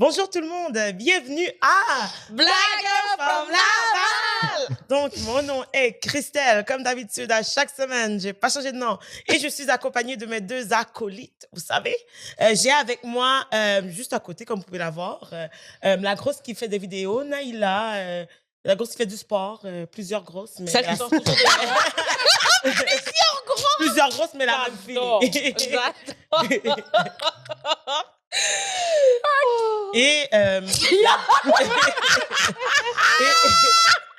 Bonjour tout le monde, bienvenue à Blague from Laval! Donc, mon nom est Christelle. Comme d'habitude, à chaque semaine, j'ai pas changé de nom. Et je suis accompagnée de mes deux acolytes, vous savez. J'ai avec moi, juste à côté, comme vous pouvez la voir, la grosse qui fait des vidéos, Naïla, la grosse qui fait du sport, plusieurs grosses. Mais Celle qui sort toujours plusieurs grosses, mais la même fille. Et,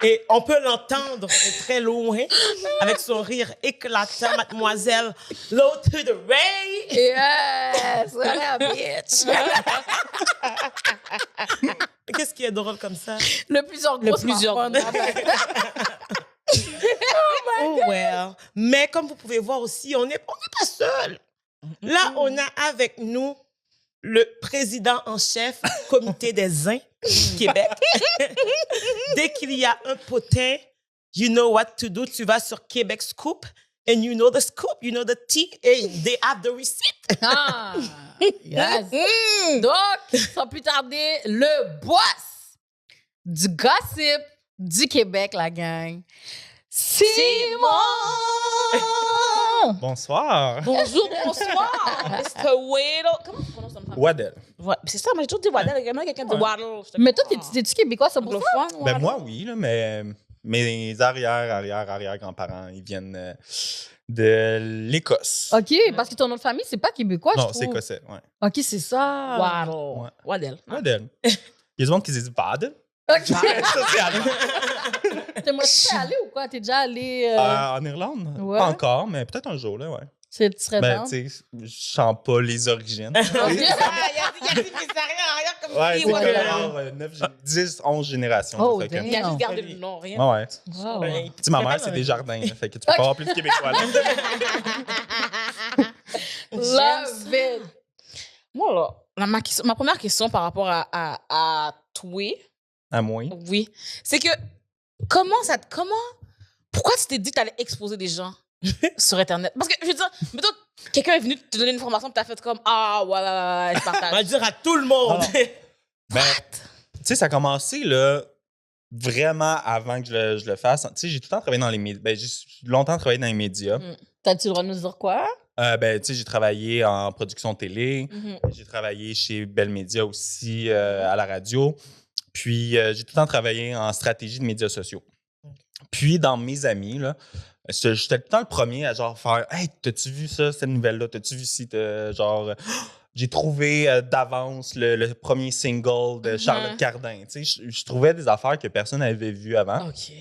et on peut l'entendre de très loin avec son rire éclatant, mademoiselle Low to the Ray. Yes! What a bitch! Qu'est-ce qui est drôle comme ça? Le plusieurs gros. Oh well. Mais comme vous pouvez voir aussi, on n'est pas seul. Là, on a avec nous le président en chef comité des Zins Québec. Dès qu'il y a un potin, you know what to do. Tu vas sur Québec Scoop and you know the scoop, you know the tea, and they have the receipt. Ah! Yes! Donc, sans plus tarder, le boss du gossip du Québec, la gang. Simon! Bonsoir. Bonjour, bonsoir! Mr. Waddle. Comment tu prononces ton nom? Waddle. C'est ça, mais j'ai toujours dit Waddle. Également, quelqu'un dit Waddle. Mais toi, t'es-tu québécois, ça pour ça? Anglophone, Ben Waddle? moi, oui, là, mais mes arrière-grands-parents, ils viennent de l'Écosse. OK, parce que ton nom de famille, c'est pas québécois, je Non, trouve. c'est écossais, ouais. OK, c'est ça. Waddle. Ouais. Waddle. Waddle. Il y a du monde qui se dit Waddle. OK. Ça, c'est allemand. T'es allé ou quoi? T'es déjà allé... En Irlande? Ouais. Pas encore, mais peut-être un jour, là, ouais. Tu serais Ben, down? tu sais, je sens pas les origines. Il y a dit rien comme Ouais, si, c'est Waddle. comme genre 10, 11 générations. Oh, là, fait que- Il a juste gardé le nom, rien. Ouais, ouais. Wow. Ben, Tu sais, ma mère, c'est des jardins, là, fait que tu peux pas avoir plus de Québécois, là. Love it. Moi, là, ma première question par rapport à toi, À moi. oui, c'est que pourquoi tu t'es dit que tu allais exposer des gens sur Internet? Parce que, je veux dire, mettons, quelqu'un est venu te donner une information et t'as fait comme, ah, ouais, je On va partage. dire à tout le monde. Ben, tu sais, ça a commencé, là, vraiment avant que je le fasse. Tu sais, j'ai tout le temps travaillé dans les médias. Ben, j'ai longtemps travaillé dans les médias. T'as-tu le droit de nous dire quoi? Ben, tu sais, j'ai travaillé en production télé. Mhm. J'ai travaillé chez Bell Media aussi à la radio. Puis, j'ai tout le temps travaillé en stratégie de médias sociaux. Puis, dans mes amis, là, j'étais tout le temps le premier à genre faire « Hey, t'as-tu vu ça, cette nouvelle-là? T'as-tu vu si genre... » J'ai trouvé d'avance le premier single de Charlotte Cardin. Tu sais, je trouvais des affaires que personne n'avait vues avant. OK.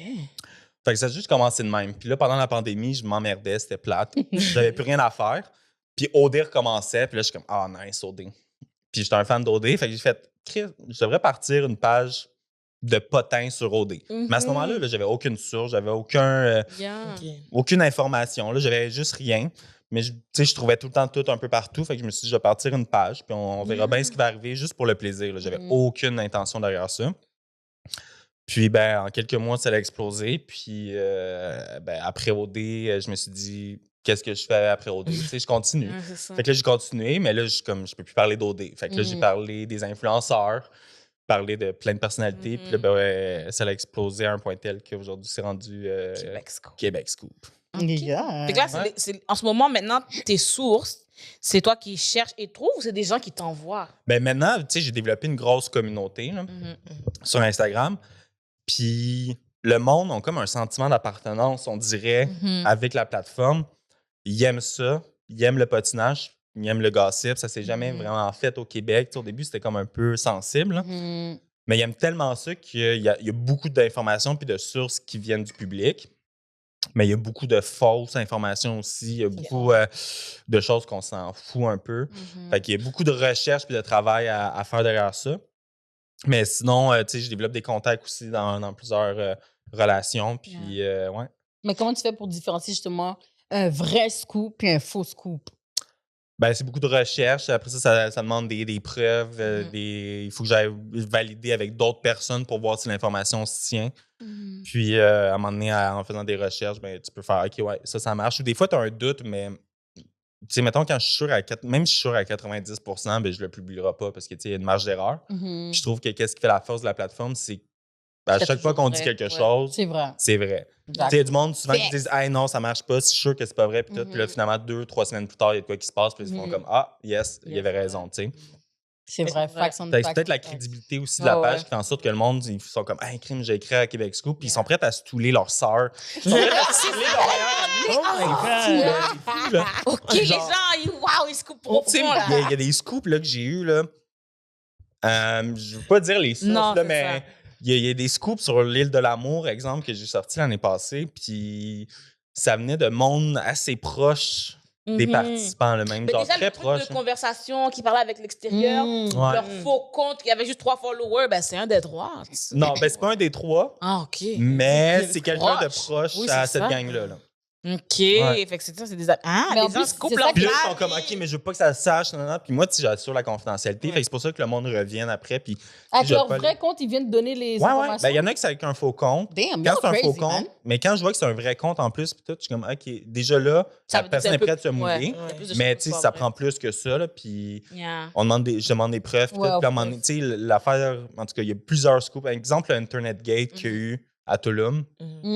Fait que ça a juste commencé de même. Puis là, pendant la pandémie, je m'emmerdais, c'était plate. J'avais plus rien à faire. Puis OD recommençait. Puis là, je suis comme « Ah, nice, OD. » Puis j'étais un fan d'OD. Fait que j'ai fait « Chris, je devrais partir une page de potins sur OD. Mais à ce moment-là, là, j'avais aucune source, j'avais Yeah. aucune information. Là, j'avais juste rien. Mais tu sais, je trouvais tout le temps tout un peu partout. Fait que je me suis dit, je vais partir une page, puis on verra bien ce qui va arriver juste pour le plaisir. Là. J'avais aucune intention derrière ça. Puis, ben, en quelques mois, ça a explosé. Puis, ben, après OD, je me suis dit, qu'est-ce que je fais après OD? Tu sais, je continue. Ouais, c'est ça. Fait que là, j'ai continué, mais là, je peux plus parler d'OD. Fait que là, j'ai parlé des influenceurs, parlé de plein de personnalités. Puis là, ben, ouais, ça a explosé à un point tel qu'aujourd'hui, c'est rendu Québec Scoop. Yeah. Fait que là, en ce moment, maintenant, tes sources, c'est toi qui cherches et trouves ou c'est des gens qui t'envoient? Ben maintenant, tu sais, j'ai développé une grosse communauté là, sur Instagram. Puis le monde a comme un sentiment d'appartenance, on dirait, avec la plateforme. Ils aiment ça, ils aiment le potinage, ils aiment le gossip. Ça s'est jamais vraiment fait au Québec. Tu sais, au début, c'était comme un peu sensible. Là. Mais ils aiment tellement ça qu'il y a beaucoup d'informations puis de sources qui viennent du public. Mais il y a beaucoup de fausses informations aussi. Il y a beaucoup de choses qu'on s'en fout un peu. Fait qu'il y a beaucoup de recherche puis de travail à faire derrière ça. Mais sinon, tu sais, je développe des contacts aussi dans plusieurs relations. Puis, ouais. Mais comment tu fais pour différencier justement un vrai scoop et un faux scoop? Ben, c'est beaucoup de recherche. Après ça demande des preuves. Il faut que j'aille valider avec d'autres personnes pour voir si l'information se tient. Puis, à un moment donné, en faisant des recherches, ben, tu peux faire « OK, ouais, ça marche. » Ou des fois, tu as un doute, mais Tu sais, mettons, quand je suis sûr même si je suis sûr à 90%, ben, je le publierai pas parce que, tu sais, il y a une marge d'erreur. Puis je trouve que qu'est-ce qui fait la force de la plateforme, c'est à C'est chaque fois toujours qu'on dit vrai. quelque Ouais. chose, C'est vrai. c'est vrai. Tu Exact. sais, il y a du monde souvent qui Facts. disent « Hey, non, ça marche pas, c'est sûr que c'est pas vrai. » Puis tout. Puis là, finalement, 2-3 semaines plus tard, il y a de quoi qui se passe. Puis ils se font comme « Ah, yes, il avait raison. » tu sais. C'est vrai. Facts on C'est facts peut-être on la facts. crédibilité aussi de la Ouais, page ouais. qui fait en sorte que le monde, ils sont comme « Hey, crime, j'ai écrit à Québec Scoop. » Puis ils sont prêts à stouler leur sœur. Ils sont prêts à stouler leur meilleure amie. Oh my God! C'est fou, là. OK, les Genre- gens, wow, ils se coupent profond, Tu sais, là. il y a des scoops là, que j'ai eus, là. Je veux pas dire les sources, Non, là, c'est mais ça. il y a des scoops sur l'île de l'Amour, exemple, que j'ai sorti l'année passée. Puis ça venait de monde assez proche des participants, le même Mais genre déjà, très le truc proche. de conversation qui parlait avec l'extérieur, Ouais. leur faux compte qui avait juste 3 followers, ben c'est un des 3. Non, ben c'est pas un des 3, Ah, OK. mais C'est c'est quelqu'un de proche. proche Oui, à c'est cette ça. gang-là. Là. OK. Ouais. Fait que c'est ça, c'est des... Ah, Mais en les gens plus, se coupent c'est leur ça Puis là, ils blague. sont comme, OK, mais je veux pas que ça se sache. Non, non. Puis moi, tu sais, j'assure la confidentialité. Ouais. Fait que c'est pour ça que le monde revienne après. Puis, Avec je vais leur pas vrai compte, ils viennent donner les Ouais, ouais. informations. Ben, il y en a qui c'est avec un faux compte. Damn, Quand you're c'est un faux crazy, compte, man. mais quand je vois que c'est un vrai compte en plus, puis tout, je suis comme, OK, déjà là, Ça la veut dire personne que est c'est un prête à se peu- mouiller. ouais, il y a plus de Mais chances tu sais, que ce ça soit prend plus que ça, là. Puis Yeah. je demande des preuves, puis Ouais, tout. Puis à un of moment donné, course. tu sais, l'affaire, en tout cas, il y a plusieurs scoops. Par exemple, le Internet Gate qu'il y a eu à Tulum,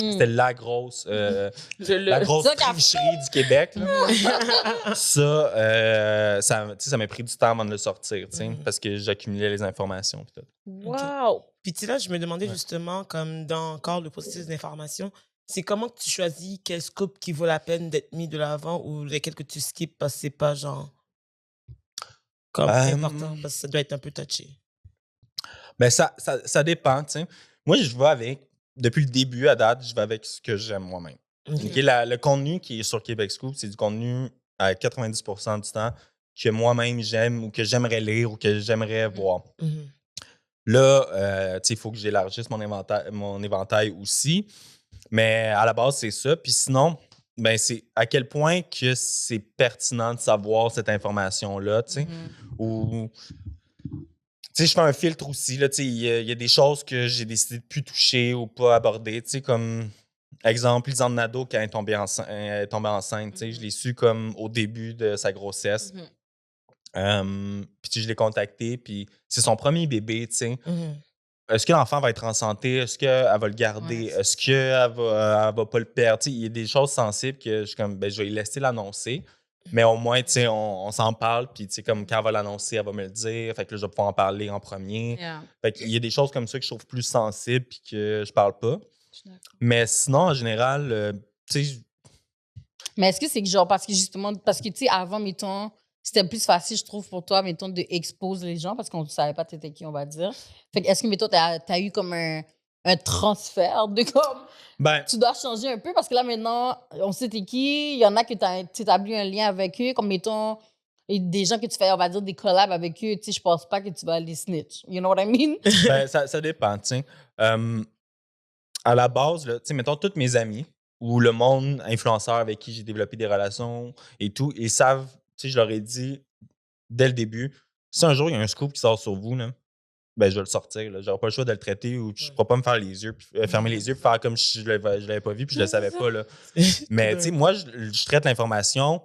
c'était la grosse, la grosse Ça qu'a- tricherie du Québec. là. Ça m'a pris du temps avant de le sortir, tu sais, parce que j'accumulais les informations. Puis tout. Wow. Puis tu sais, là, je me demandais Ouais. justement, comme dans encore le processus d'information, c'est comment que tu choisis quel scoop qui vaut la peine d'être mis de l'avant ou lesquels que tu skips parce que c'est pas genre comme important parce que ça doit être un peu touché. Ben, ça dépend, tu sais. Moi, je vais avec, depuis le début à date, je vais avec ce que j'aime moi-même. Ok. Ok, le contenu qui est sur Québec Scoop, c'est du contenu à 90% du temps que moi-même j'aime ou que j'aimerais lire ou que j'aimerais voir. Mhm. Là, tu sais, il faut que j'élargisse mon éventail aussi. Mais à la base, c'est ça. Puis sinon, ben, c'est à quel point que c'est pertinent de savoir cette information-là, tu sais. Ou, tu sais, je fais un filtre aussi, là, tu sais, il y a des choses que j'ai décidé de plus toucher ou pas aborder, tu sais, comme, exemple, Lisanne Nadeau, quand elle est tombée enceinte, tu sais, je l'ai su comme au début de sa grossesse. Puis tu sais, je l'ai contacté, puis c'est son premier bébé, tu sais. Mhm. Est-ce que l'enfant va être en santé? Est-ce qu'elle va le garder? Ouais, c'est Est-ce qu'elle va pas le perdre? Tu sais, il y a des choses sensibles que je suis comme, ben, je vais lui laisser l'annoncer. Mais au moins, tu sais, on s'en parle. Puis, tu sais, comme quand elle va l'annoncer, elle va me le dire. Fait que là, je vais pouvoir en parler en premier. Yeah. Fait qu'il y a des choses comme ça que je trouve plus sensibles puis que je parle pas. Je suis d'accord. Mais sinon, en général, tu sais, Mais est-ce que c'est que genre, parce que justement, parce que tu sais, avant, mettons, c'était plus facile, je trouve, pour toi, mettons, de exposer les gens parce qu'on ne savait pas t'étais qui, on va dire. Fait que est-ce que, mettons, t'as eu comme un transfert de comme. ben, Tu dois changer un peu parce que là, maintenant, on sait t'es qui. Il y en a que tu as établi un lien avec eux, comme mettons, et des gens que tu fais, on va dire, des collabs avec eux. Tu sais, je pense pas que tu vas les snitch. You know what I mean? ben, ça dépend, tu sais. À la base, là, tu sais, mettons, tous mes amis ou le monde influenceur avec qui j'ai développé des relations et tout, ils savent, tu sais, je leur ai dit dès le début, si un jour il y a un scoop qui sort sur vous, là, ben, je vais le sortir. Je n'aurai pas le choix de le traiter ou je ne pourrai pas me faire les yeux, fermer les yeux, puis faire comme si je ne l'avais pas vu puis je le savais pas. Là. Mais tu sais, moi, je traite l'information.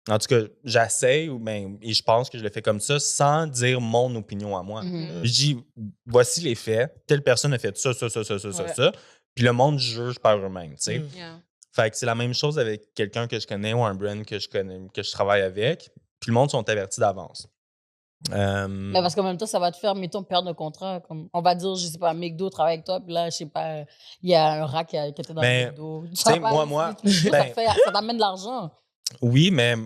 En tout cas, j'essaie et je pense que je le fais comme ça sans dire mon opinion à moi. Mhm. Je dis, voici les faits. Telle personne a fait ça, ça, ça, ça, ça, ça, Ouais. ça. Puis le monde juge par eux-mêmes, tu sais. Mm. Yeah. Fait que c'est la même chose avec quelqu'un que je connais ou un brand que je connais, que je travaille avec. Puis le monde sont avertis d'avance. Mais parce qu'en même temps, ça va te faire, mettons, perdre un contrat. Comme, on va dire, je sais pas, McDo travaille avec toi, puis là, je sais pas, il y a un rat qui était dans Mais, le McDo. tu sais, moi, ça ben, ça t'amène de l'argent. Oui, mais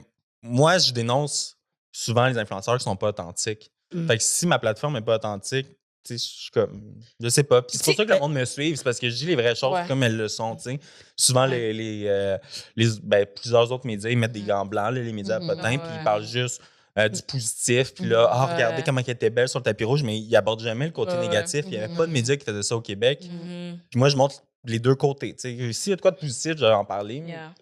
moi, je dénonce souvent les influenceurs qui sont pas authentiques. Mm. Fait que si ma plateforme est pas authentique, tu sais, je suis comme. Je sais pas. Puis c'est pour ça que le monde me suit, c'est parce que je dis les vraies choses Ouais. comme elles le sont, tu sais. Souvent, plusieurs autres médias, ils mettent des gants blancs, là, les médias Mhm. potins, puis Ouais. ils parlent juste du positif. Puis là, Ouais. regardez comment elle était belle sur le tapis rouge, mais ils abordent jamais le côté Ouais, ouais. négatif. Il n'y avait pas de médias qui faisaient ça au Québec. Mhm. Puis moi, je montre les deux côtés. Tu sais, s'il y a de quoi de positif, je vais en parler. Yeah.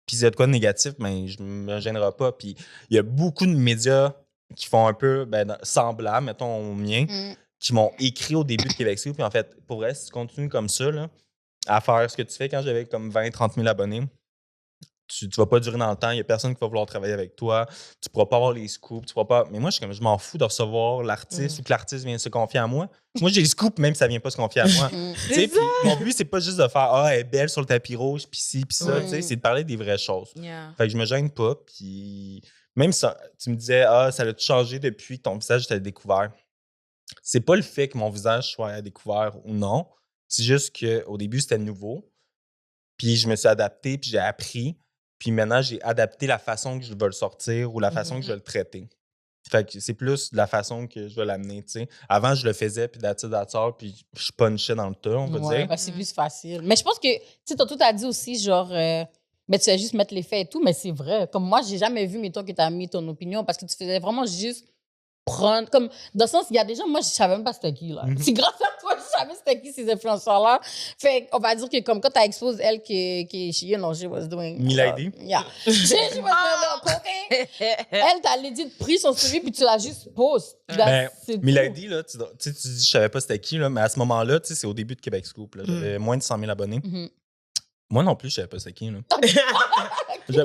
Puis s'il y a de quoi de négatif, ben, je me gênerai pas. Puis il y a beaucoup de médias qui font un peu semblant, mettons au mien, qui m'ont écrit au début de Québec Scoop. Puis en fait, pour vrai, si tu continues comme ça, là, à faire ce que tu fais quand j'avais comme 20-30 000 abonnés, tu vas pas durer dans le temps, il y a personne qui va vouloir travailler avec toi, tu pourras pas avoir les scoops, tu pourras pas. Mais moi, je m'en fous de recevoir l'artiste ou que l'artiste vienne se confier à moi. Moi, j'ai les scoops, même si ça vient pas se confier à moi. Tu sais, puis mon but, c'est pas juste de faire elle est belle sur le tapis rouge, puis ci, puis ça. Tu sais, c'est de parler des vraies choses. Yeah. Fait que je me gêne pas, puis même si tu me disais, ça a changé depuis que ton visage était découvert. C'est pas le fait que mon visage soit à découvert ou non. C'est juste qu'au début, c'était nouveau. Puis je me suis adapté, puis j'ai appris. Puis maintenant, j'ai adapté la façon que je veux le sortir ou la façon que je vais le traiter. Fait que c'est plus de la façon que je vais l'amener, tu sais. Avant, je le faisais, puis d'attitude, puis je punchais dans le tas, on va dire. Ben, c'est plus facile. Mais je pense que, tu sais, tantôt, t'as dit aussi, genre, mais tu vas juste mettre les faits et tout, mais c'est vrai. Comme moi, j'ai jamais vu, mettons, que t'as mis ton opinion parce que tu faisais vraiment juste prendre. Comme, dans le sens, il y a des gens, moi, je savais même pas c'était qui, là. C'est grâce à toi, je savais c'était qui ces influenceurs-là. Fait on va dire que, comme quand t'as exposé elle, you know, she was doing. Milady? Yeah. she was doing cocaine. Elle, t'as legit pris son suivi puis tu l'as juste posté. Ben, Milady, là, tu dis, je savais pas c'était qui, là, mais à ce moment-là, tu sais, c'est au début de Québec Scoop, là. J'avais moins de 100 000 abonnés. Moi non plus, je savais pas c'était qui, là.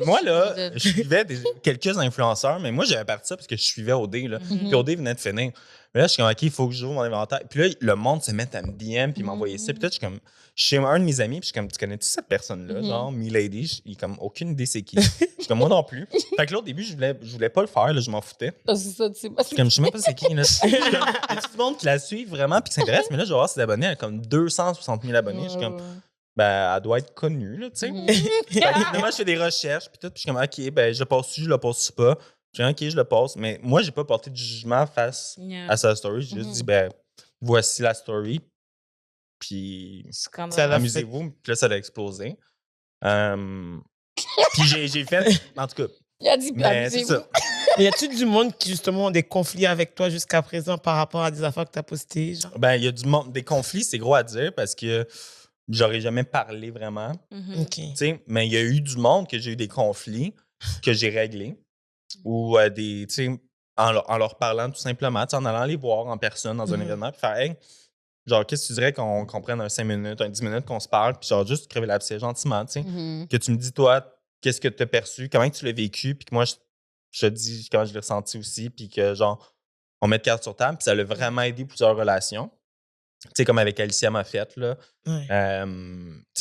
Moi, là, je suivais quelques influenceurs, mais moi, j'avais parti ça parce que je suivais OD, là. Puis OD venait de finir. Mais là, je suis comme, OK, il faut que j'ouvre mon inventaire. Puis là, le monde se met à me DM puis m'envoyer ça. Puis là, je suis comme, chez un de mes amis, puis je suis comme, tu connais-tu cette personne-là? Genre, Milady, il est comme, aucune idée c'est qui. Je suis comme, moi non plus. Fait que là, au début, je voulais pas le faire, là, je m'en foutais. C'est ça, tu sais pas. Je suis comme, je sais même pas c'est qui, là. Il y a tout le monde qui la suit vraiment puis qui s'intéresse, mais là, je vais voir ses abonnés, elle a comme 260 000 abonnés. Je suis comme, ben, elle doit être connue, là, tu sais. Moi, je fais des recherches, puis tout, puis je suis comme, OK, ben, je le passe-tu, je le passe pas. Je dis, OK, je le passe. Mais moi, j'ai pas porté de jugement face à sa story. J'ai juste dit, ben, voici la story. Puis, amusez-vous. Puis là, ça a explosé. Puis j'ai fait, en tout cas. Il a dit, mais c'est ça. Y a-tu du monde qui, justement, ont des conflits avec toi jusqu'à présent par rapport à des affaires que tu as postées? Genre? Ben, il y a du monde. Des conflits, c'est gros à dire parce que j'aurais jamais parlé vraiment. OK. Mais il y a eu du monde que j'ai eu des conflits que j'ai réglés. Ou en leur parlant tout simplement, en allant les voir en personne dans un événement, puis faire, hey, genre, qu'est-ce que tu dirais qu'on prenne un 5 minutes, un 10 minutes, qu'on se parle, puis genre, juste crever l'abcès gentiment, tu sais. Que tu me dis, toi, qu'est-ce que tu as perçu, comment tu l'as vécu, puis que moi, je te dis comment je l'ai ressenti aussi, puis que, genre, on met de cartes sur table, puis ça l'a vraiment aidé plusieurs relations. Tu sais, comme avec Alicia Moffett, là. Tu sais,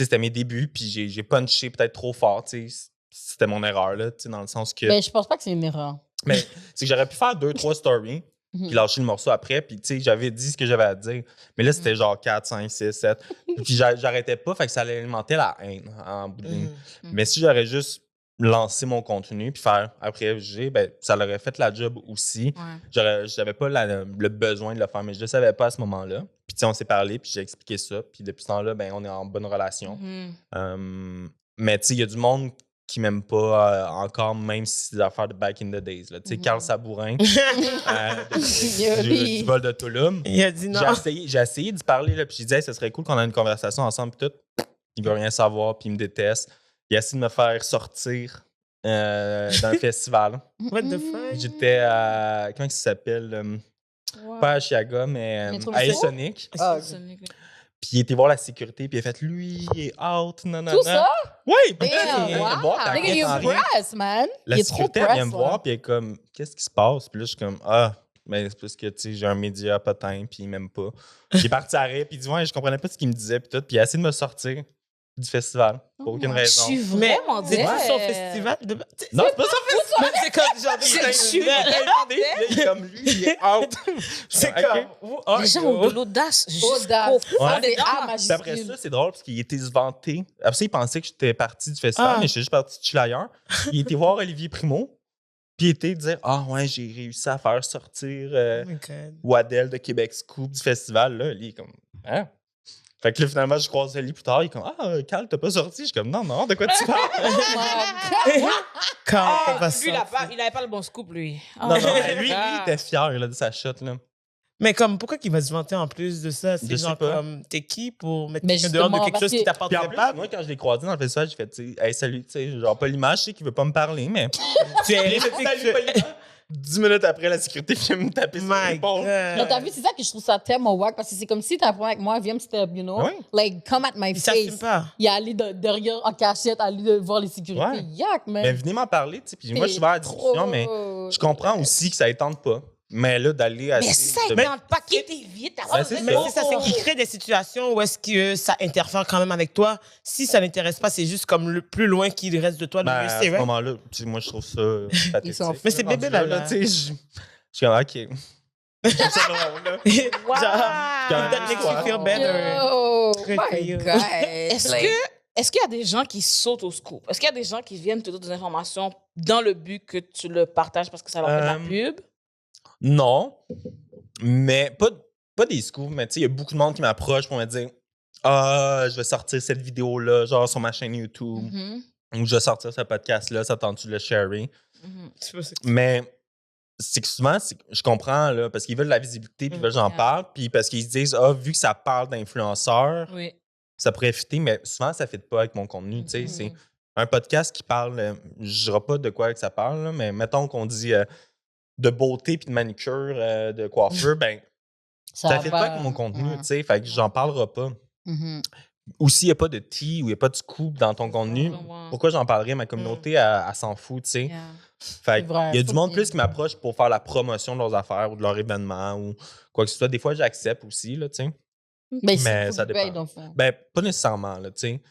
c'était mes débuts, puis j'ai punché peut-être trop fort, tu sais. C'était mon erreur, là, tu sais, dans le sens que... Ben, je pense pas que c'est une erreur. Mais c'est que j'aurais pu faire 2-3 stories, puis lâcher le morceau après, puis tu sais, j'avais dit ce que j'avais à dire. Mais là, c'était genre 4, 5, 6, 7. Puis j'arrêtais pas, fait que ça allait alimenter la haine en bout de ligne. Mais si j'aurais juste lancé mon contenu, puis faire après FG, ben, ça l'aurait fait la job aussi. J'avais pas le besoin de le faire, mais je le savais pas à ce moment-là. Puis tu sais, on s'est parlé, puis j'ai expliqué ça. Puis depuis ce temps-là, ben, on est en bonne relation. Mais tu sais, il y a du monde qui m'aime pas encore, même si c'est des affaires de back in the days. Tu sais, Carl Sabourin, du vol de Tulum. Il a dit non. J'ai essayé d'y parler, là, puis j'ai dit, hey, ça serait cool qu'on ait une conversation ensemble, puis tout. Il veut rien savoir, puis il me déteste. Il a essayé de me faire sortir d'un festival. What the fuck? J'étais à. Comment ça s'appelle? Pas à Chiaga, mais à Sonic. Puis il était voir la sécurité, puis il a fait, lui, il est out, nanana. Tout ça? Oui! Nigga, il est press, man. La Il est trop sécurité, elle press, vient me voir, puis elle est comme, qu'est-ce qui se passe? Puis là, je suis comme, mais c'est parce que, tu sais, j'ai un média potin, puis il m'aime pas. Il est parti à rire, puis il dit, ouais, je comprenais pas ce qu'il me disait, puis tout. Puis il a essayé de me sortir du festival, pour aucune raison. Je suis vraiment C'est pas son festival de... Non, c'est pas son festival! C'est comme, genre, Il est comme lui, il est out. c'est Ok. comme... Les gens ont de l'audace. Audace. Ouais. A Puis après ça, c'est drôle parce qu'il était se vanter. Après ça, il pensait que j'étais parti du festival, mais j'étais juste parti de chill ailleurs. Il était voir Olivier Primo, puis il était dire, ouais, j'ai réussi à faire sortir Waddell de Québec Scoop du festival. Là, lui, il est comme, hein? Fait que là, finalement, je croise lui plus tard. Il est comme, Carl, t'as pas sorti? Je suis comme, non, de quoi tu parles? Carl, Lui, il avait pas le bon scoop, lui. Non, mais lui, il était fier là, de sa shot. Là. Mais comme, pourquoi qu'il va se vanter en plus de ça? C'est Je sais genre pas. comme, t'es qui pour mettre Mais quelqu'un dehors de justement, quelque chose qui Puis en t'apporterait plus, pas? moi, quand je l'ai croisé dans le festival, j'ai fait, tu sais, hey, salut, tu sais, genre pas l'image, je sais qu'il veut pas me parler, mais. Tu es Salut, pas l'image. 10 minutes après, la sécurité vient me taper sur My l'épaule. Non, t'as vu, c'est ça que je trouve ça tellement wack parce que c'est comme si t'as un problème avec moi, viens me step, you know? Oui. Like, come at my Il s'assume face. pas. Il a allé derrière en cachette, aller de voir les sécurités. Ouais. Yuck, man. Mais venez m'en parler, tu sais. Puis moi, je suis ouvert à la discussion, mais je comprends aussi que ça ne tente pas. Mais là, d'aller à. Mais ça, de- dans le paquet, t'évites. Ben, c'est Mais c'est ça, c'est qu'il crée des situations où est-ce que ça interfère quand même avec toi. Si ça n'intéresse pas, c'est juste comme le plus loin qu'il reste de toi, le Ben, mieux à c'est, ce right? moment-là, tu sais, moi, je trouve ça pathétique. s'en Mais c'est bébé, Rendu là. tu sais, je suis comme, OK. Je trouve ça drôle, là. Genre, that makes you feel better. Yo, Très my curieux. God. Est-ce qu'il y a des gens qui sautent au scoop? Est-ce qu'il y a des gens qui viennent te donner des informations dans le but que tu le partages parce que ça leur fait de la pub? Non, mais pas des scoops, mais tu sais, il y a beaucoup de monde qui m'approche pour me dire ah, je vais sortir cette vidéo-là, genre sur ma chaîne YouTube, ou je vais sortir ce podcast-là, ça tente-tu de le sharer? Mais c'est que souvent, je comprends, là, parce qu'ils veulent de la visibilité, puis ils veulent que j'en parle, puis parce qu'ils se disent ah, vu que ça parle d'influenceurs, Oui. ça pourrait fitter, mais souvent, ça ne fit pas avec mon contenu, tu sais. C'est un podcast qui parle, je ne dirai pas de quoi que ça parle, là, mais mettons qu'on dit de beauté puis de manicure, de coiffeur, ben ça ne fit pas avec mon contenu, tu sais, fait que j'en parlerai pas. Ou s'il n'y a pas de tea ou il n'y a pas de scoop dans ton contenu, pourquoi j'en parlerais? Ma communauté, elle s'en fout, tu sais. Yeah. Fait vrai, il y a du faut monde que- plus qui m'approche pour faire la promotion de leurs affaires ou de leur événement ou quoi que ce soit. Des fois, j'accepte aussi, là, tu sais. Mais ça dépend. Ben, pas nécessairement, là, tu sais.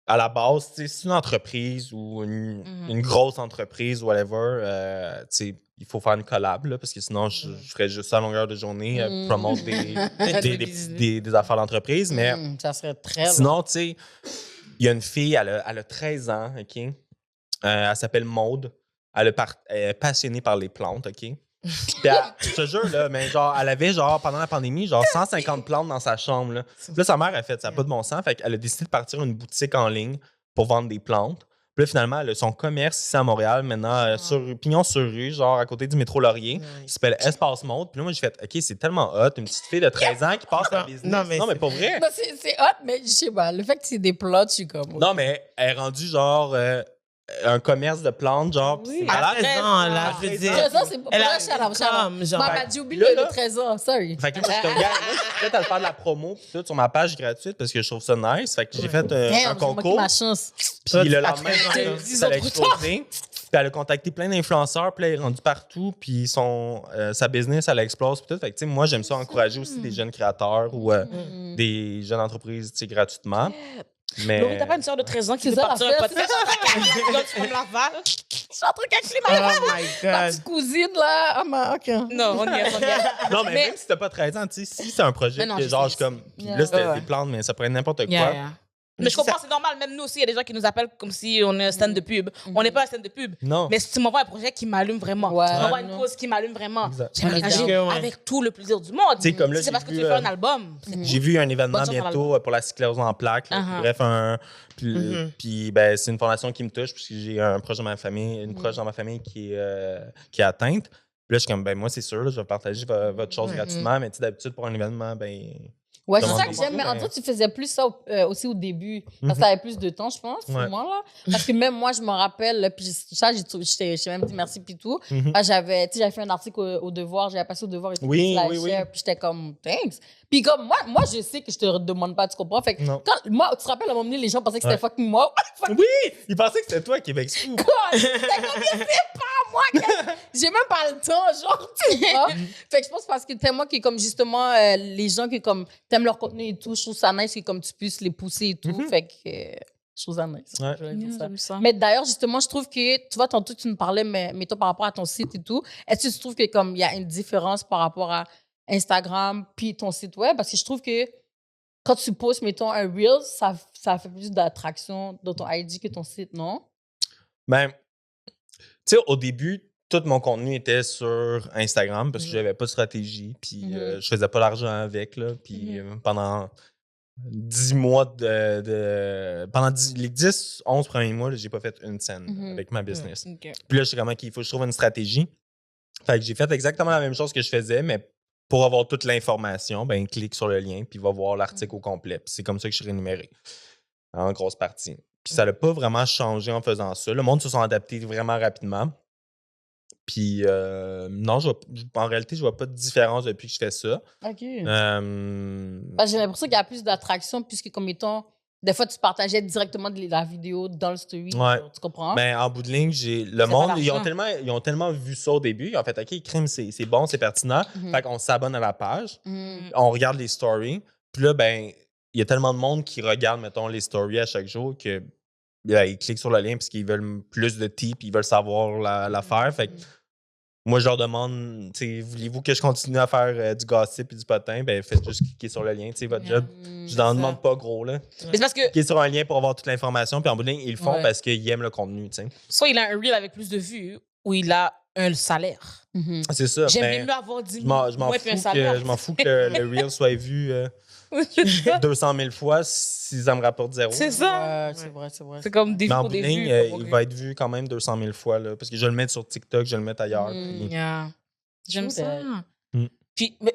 À la base, tu sais, c'est une entreprise ou une grosse entreprise, whatever, tu sais, il faut faire une collab, là, parce que sinon, je ferais juste ça à longueur de journée, promote des affaires d'entreprise. Mais ça serait très sinon, tu sais, il y a une fille, elle a 13 ans, OK? Elle s'appelle Maude. Elle est passionnée par les plantes, OK? Puis je te jure, là, mais genre, elle avait, genre, pendant la pandémie, genre 150 plantes dans sa chambre, là. Puis là, sa mère a fait, ça n'a pas de bon sens. Fait qu'elle a décidé de partir une boutique en ligne pour vendre des plantes. Puis là, finalement, elle a son commerce ici à Montréal, maintenant, sur Pignon sur rue, genre à côté du métro Laurier. Il s'appelle Espace Mode. Puis là, moi, j'ai fait, OK, c'est tellement hot, une petite fille de 13 ans qui passe à business. Non, mais pas vrai. Non, c'est hot, mais je sais pas. Le fait que c'est des plots, je suis comme. Non, mais elle est rendue, genre, un commerce de plantes, genre. puis c'est à malade. 13 ans, là, je veux dire. 13 ans, c'est pas Elle a comme, genre, Maman, j'ai oublié là, le là. 13 ans, sorry. Fait que moi, j'étais comme, gars, moi, je suis prête à faire de la promo pis tout sur ma page gratuite parce que je trouve ça nice. Fait que j'ai fait un Damn, j'ai manqué concours. ma chance. Puis le À lendemain, 13 ans. ça a explosé. Puis elle a contacté plein d'influenceurs. Puis là, elle est rendue partout. Puis sa business, elle explose. Puis tout. Fait que, tu sais, moi, j'aime ça encourager aussi des jeunes créateurs ou des jeunes entreprises, tu sais, gratuitement. Mais. Laurie, t'as pas une soeur de 13 ans qui C'est veut ça, partir un l'affaire, podcast? Tu comme Laval? Je suis en train de cacher ma Oh my ma God. petite cousine, là. Ah, ok. Non, on y est, on y est. Non, mais même si t'as pas 13 ans, tu sais, si c'est un projet, Mais non, que je genre, sais. je suis comme. Puis Yeah. là, c'était Ouais. des plantes, mais ça pourrait être n'importe quoi. Yeah, yeah. Mais je comprends, c'est normal. Même nous aussi, il y a des gens qui nous appellent comme si on est un stand de pub. On n'est pas un stand de pub. Non. Mais si tu m'envoies un projet qui m'allume vraiment, Ouais. tu m'envoies une Non. cause qui m'allume vraiment, Exact. j'aimerais Ouais. agir Ouais. avec tout le plaisir du monde. Tu sais, comme là, Si c'est j'ai parce que tu vu, veux faire un album. J'ai vu un événement Bonne chance pour bientôt pour la sclérose en plaques. là. Uh-huh. Bref, puis ben, c'est une fondation qui me touche puisque j'ai un proche dans ma famille, une proche dans ma famille qui est atteinte. Puis là, je suis comme, ben moi, c'est sûr, là, je vais partager votre chose gratuitement, mais tu sais, d'habitude, pour un événement, ben. Ouais, c'est Demande ça que pas, j'aime. Mais en mais- tout cas, tu faisais plus ça aussi au début. Parce que t'avais plus de temps, je pense, pour Ouais. moi, là. Parce que même moi, je me rappelle, là, puis ça, j'ai même dit merci, puis tout. Mhm. Parce que j'avais fait un article au Devoir, j'avais passé au Devoir et tout. Oui, puis je oui, oui. share, puis j'étais comme, thanks. Puis comme, moi, je sais que je te demande pas, tu comprends? Fait que, Non. quand, moi, tu te rappelles, à un moment donné, les gens pensaient que c'était Ouais. fucking moi. Fuck Oui! Il pensait que c'était toi, Québec Scoop. God! C'était comme, mais c'est pas moi! J'ai même pas le temps, genre, tu vois? Fait que je pense parce que t'es moi qui est comme, justement, les gens qui, comme, t'aimes leur contenu et tout, je trouve ça nice que, comme, tu puisses les pousser et tout. Fait que, je trouve ça nice. Ouais. Je voulais dire ça. J'aime ça. Mais d'ailleurs, justement, je trouve que, tu vois, tantôt, tu nous parlais, mais toi, par rapport à ton site et tout, est-ce que tu trouves que, comme, il y a une différence par rapport à Instagram puis ton site web? Parce que je trouve que quand tu postes, mettons, un Reel, ça fait plus d'attraction dans ton IG que ton site, non? Ben, tu sais, au début, tout mon contenu était sur Instagram parce que j'avais pas de stratégie, puis je faisais pas d'argent avec, là. Puis pendant 10 mois pendant les 10, 11 premiers mois, là, j'ai pas fait une scène avec ma business. OK. Puis là, je suis vraiment qu'il faut que je trouve une stratégie. Fait que j'ai fait exactement la même chose que je faisais, mais pour avoir toute l'information, ben clique sur le lien, puis va voir l'article au complet. Puis c'est comme ça que je suis rémunéré, en grosse partie. Puis ça n'a pas vraiment changé en faisant ça. Le monde se sont adaptés vraiment rapidement. Puis, non, en réalité, je vois pas de différence depuis que je fais ça. OK. Euh, J'ai l'impression qu'il y a plus d'attraction puisque, comme étant, des fois, tu partageais directement la vidéo dans le story. Ouais. Genre, tu comprends? Ben, en bout de ligne, le pas monde, l'argent. ils ont tellement vu ça au début. Ils ont fait, OK, crime, c'est bon, c'est pertinent. Fait qu'on s'abonne à la page. Mhm. On regarde les stories. Puis là, ben, il y a tellement de monde qui regarde, mettons, les stories à chaque jour que ils cliquent sur le lien parce qu'ils veulent plus de tips, ils veulent savoir l'affaire. Fait que moi, je leur demande, tu sais, voulez-vous que je continue à faire du gossip et du potin? Ben, faites juste cliquer sur le lien, tu sais, votre job. Je n'en ça. demande pas gros, là. Mais c'est parce que Cliquez sur un lien pour avoir toute l'information, puis en bout de ligne, ils le font Ouais. parce qu'ils aiment le contenu, tu sais. soit il a un reel avec plus de vues ou il a un salaire. Mhm. C'est ça. J'aimerais Ben, mieux avoir 10 je 000 m'en ouais, puis un salaire. fous que le reel soit vu 200 000 fois si ça me rapporte zéro. C'est ça. Ouais, c'est vrai, c'est vrai. C'est comme des Mais vues en pour bout de des ligne, vues. il va être vu quand même 200 000 fois, là, parce que je le mets sur TikTok, je le mets ailleurs. puis- Yeah. J'aime True ça. that. Mm. Puis, tu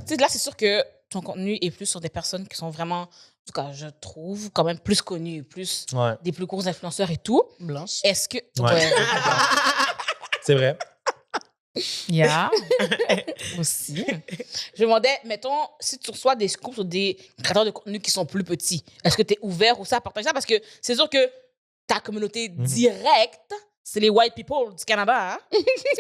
sais, là, c'est sûr que ton contenu est plus sur des personnes qui sont vraiment, en tout cas, je trouve, quand même plus connues, plus Ouais, des plus gros influenceurs et tout. Blanche. Est-ce que. Ouais. c'est vrai. Yeah. Aussi. Je me demandais, mettons, si tu reçois des scoops sur des créateurs de contenu qui sont plus petits, est-ce que tu es ouvert aussi à partager ça? Parce que c'est sûr que ta communauté directe, c'est les white people du Canada. Hein?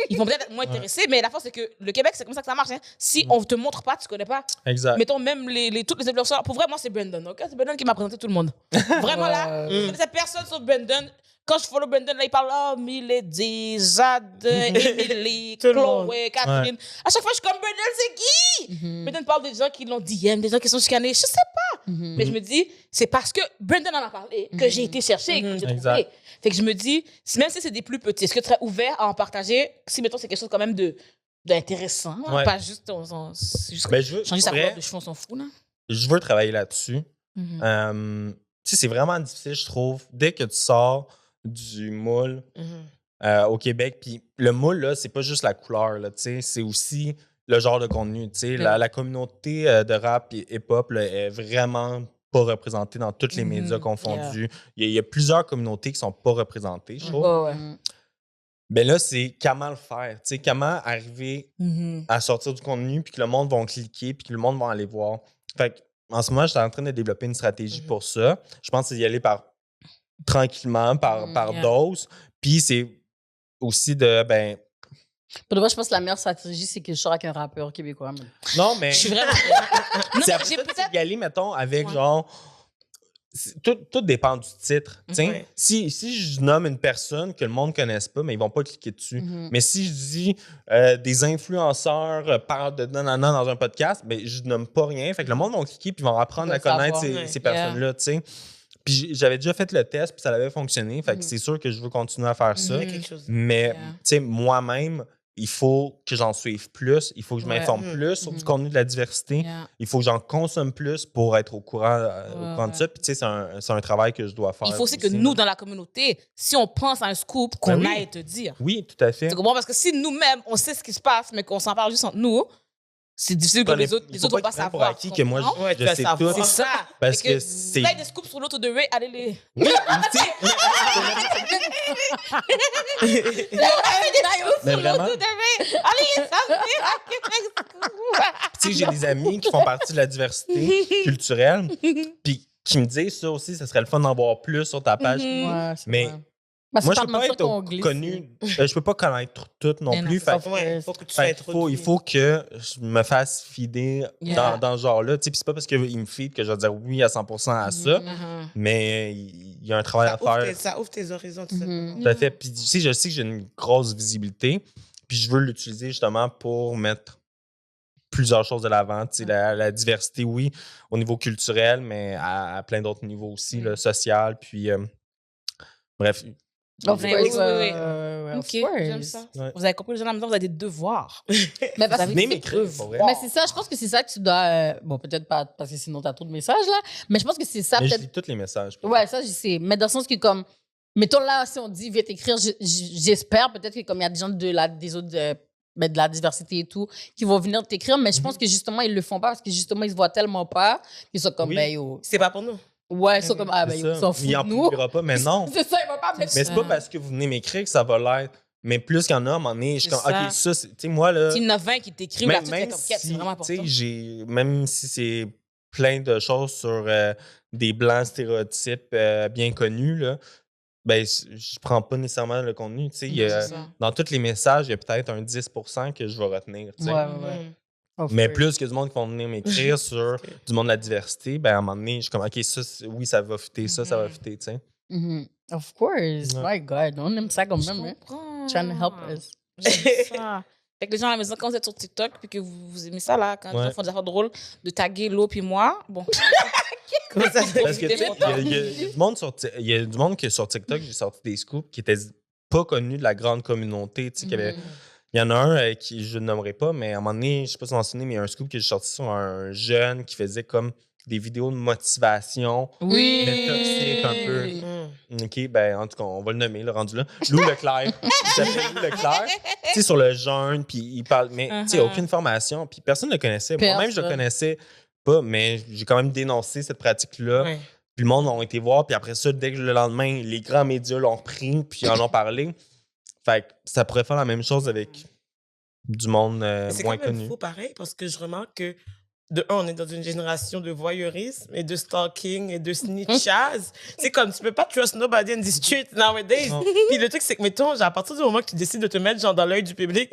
Ils vont peut-être être moins intéressés, mais la force, c'est que le Québec, c'est comme ça que ça marche. Hein? Si on te montre pas, tu connais pas. Exact. Mettons, même tous les influenceurs. Pour vrai, moi, c'est Brandon. OK? C'est Brandon qui m'a présenté tout le monde. Vraiment, là, je connaissais personne sur Brandon. Quand je follow Brandon, là, il parle Milady, Jade, Emily, Tout le monde. Chloé, Catherine. À chaque fois, je suis comme Brandon, c'est qui? Brandon parle des gens qui l'ont DM, des gens qui sont chicanés. Je sais pas. Mais je me dis, c'est parce que Brandon en a parlé que j'ai été chercher et que j'ai trouvé. Exact. Fait que je me dis, même si c'est des plus petits, est-ce que tu serais ouvert à en partager si, mettons, c'est quelque chose quand même d'intéressant, hein, Ouais. pas juste, c'est juste Ben, je veux, changer sa pour vrai, couleur de cheveux, on s'en fout, là. je veux travailler là-dessus. Tu sais, c'est vraiment difficile, je trouve, dès que tu sors du moule au Québec. Puis le moule, là, c'est pas juste la couleur, là, tu sais, c'est aussi le genre de contenu. Tu sais, la communauté de rap et hip-hop là, est vraiment pas représentée dans tous les médias confondus. Il y a plusieurs communautés qui sont pas représentées, je trouve. Ouais. Mais là, c'est comment le faire. Tu sais, comment arriver à sortir du contenu puis que le monde va cliquer puis que le monde va aller voir. Fait que, en ce moment, je suis en train de développer une stratégie pour ça. Je pense que c'est d'y aller tranquillement, par dose. Puis c'est aussi de, ben... Pour de vrai, je pense que la meilleure stratégie, c'est que je sors avec un rappeur québécois. Non, mais... Je suis vraiment. Non, c'est après j'ai ça, peut-être. c'est d'y aller, mettons, avec genre... Tout dépend du titre. T'sais. Ouais. Si je nomme une personne que le monde ne connaisse pas, mais ils vont pas cliquer dessus. Mais si je dis des influenceurs parlent de nanana dans un podcast, ben, je nomme pas rien. Fait que le monde va cliquer puis ils vont apprendre à Ils veulent connaître savoir. ces personnes-là. T'sais. Puis j'avais déjà fait le test puis ça avait fonctionné. Fait que c'est sûr que je veux continuer à faire ça. Quelque chose. Mais moi-même, il faut que j'en suive plus. Il faut que je m'informe plus sur du contenu de la diversité. Il faut que j'en consomme plus pour être au courant de ça. Puis, tu sais, c'est un travail que je dois faire. Il faut aussi que nous, dans la communauté, si on pense à un scoop, qu'on oui. aille te dire. Oui, tout à fait. Tu comprends? Parce que si nous-mêmes, on sait ce qui se passe, mais qu'on s'en parle juste entre nous, c'est difficile que les autres vont pas savoir. pour acquis que moi, comprends? Ouais, tu je vas sais savoir. tout. C'est ça. Parce Fait que c'est... Si t'as des scoops sur l'autre de Ray, allez les. Oui, tu sais, mais vraiment, Allez, ça tu sais, j'ai des amis qui font partie de la diversité culturelle, puis qui me disent ça aussi, ça serait le fun d'en voir plus sur ta page. Ouais, c'est Mais vrai. Parce que moi, je par peux pas contre, être qu'on glisse, connu. Je peux pas connaître tout non Mais non, plus. c'est Fait, pas Ouais, faut que tu fait sois qu'il il faut que je me fasse feeder dans ce genre-là. Tu sais, puis c'est pas parce qu'il me feed que je vais dire oui à 100% à ça, mais il y a un travail à faire. Ça ouvre tes horizons, tout simplement. Tout à fait. Puis tu sais, je sais que j'ai une grosse visibilité, puis je veux l'utiliser justement pour mettre plusieurs choses de l'avant. Tu sais, la diversité, oui, au niveau culturel, mais à plein d'autres niveaux aussi, le social, puis bref. Of Oui, course, oui, oui. of Ok, course. j'aime ça. Ouais. Vous avez compris, les gens à la maison, vous avez des devoirs. Mais parce que Venez m'écrire, pour vrai. mais c'est ça, je pense que c'est ça que tu dois. Bon, peut-être pas parce que sinon t'as trop de messages là, mais je pense que c'est ça Mais je peut-être. lis tous les messages. Ouais, ça je sais. Mais dans le sens que comme, mettons là, si on dit viens t'écrire, j'espère peut-être que comme il y a des gens des autres ben, de la diversité et tout qui vont venir t'écrire, mais je pense que justement ils le font pas parce que justement ils se voient tellement pas qu'ils sont comme Oui. ben yo. C'est pas pour nous. Ouais, ils sont comme ah ben C'est yo, ils ça. s'en foutent Il de en nous. publiera pas, mais non. C'est ça, ils vont pas mettre Mais c'est pas parce que vous venez m'écrire que ça va l'être. Mais plus qu'il y en a, à un moment donné, je suis C'est comme, ça. OK, ça, tu sais, moi, là. S'il y en a 20 qui t'écrivent, là, tu fais comme quête, c'est vraiment tu sais, important. même si c'est plein de choses sur des blancs stéréotypes bien connus, là, ben, je prends pas nécessairement le contenu. Tu sais, C'est ça. dans tous les messages, il y a peut-être un 10% que je vais retenir. Tu sais. Ouais. Mhm. Of Mais course. plus que du monde qui vont venir m'écrire sur du monde de la diversité, ben, à un moment donné, je suis comme, OK, ça, oui, ça va fitter, ça va fitter. Tu sais. Mhm. Of course. Ouais. My God. On aime ça quand Je même. Hein? comprends. Trying to help us. J'aime ça. Fait que les gens à la maison, quand vous êtes sur TikTok, puis que vous aimez ça, là, quand les Ouais. gens font des affaires drôles, de taguer l'eau puis moi, bon. Comment ça Parce que tu sais, il y a du monde il y a du monde que sur TikTok, j'ai sorti des scoops qui étaient pas connus de la grande communauté. Tu sais, qu'il y avait. Il y en a un qui je ne nommerai pas, mais à un moment donné, je sais pas si vous vous en souvenez, mais il y a un scoop que j'ai sorti sur un jeune qui faisait comme des vidéos de motivation. Oui. Mais toxique un peu. Mm. OK, ben en tout cas, on va le nommer, le rendu là. Lou Leclerc. Il s'appelle Lou Leclerc. Tu sais, sur le jeûne, puis il parle. Mais tu sais, aucune formation, puis personne ne le connaissait. Moi-même, je le connaissais pas, mais j'ai quand même dénoncé cette pratique-là. Ouais. Puis le monde a été voir, puis après ça, dès que le lendemain, les grands médias l'ont repris, puis en ont parlé. Fait que ça pourrait faire la même chose avec du monde Mais c'est moins quand même connu. fou pareil parce que je remarque que de un, on est dans une génération de voyeurisme et de stalking et de snitchaz. C'est comme tu peux pas trust nobody in the street nowadays. Non. Puis le truc c'est que mettons, genre, à partir du moment que tu décides de te mettre genre dans l'œil du public,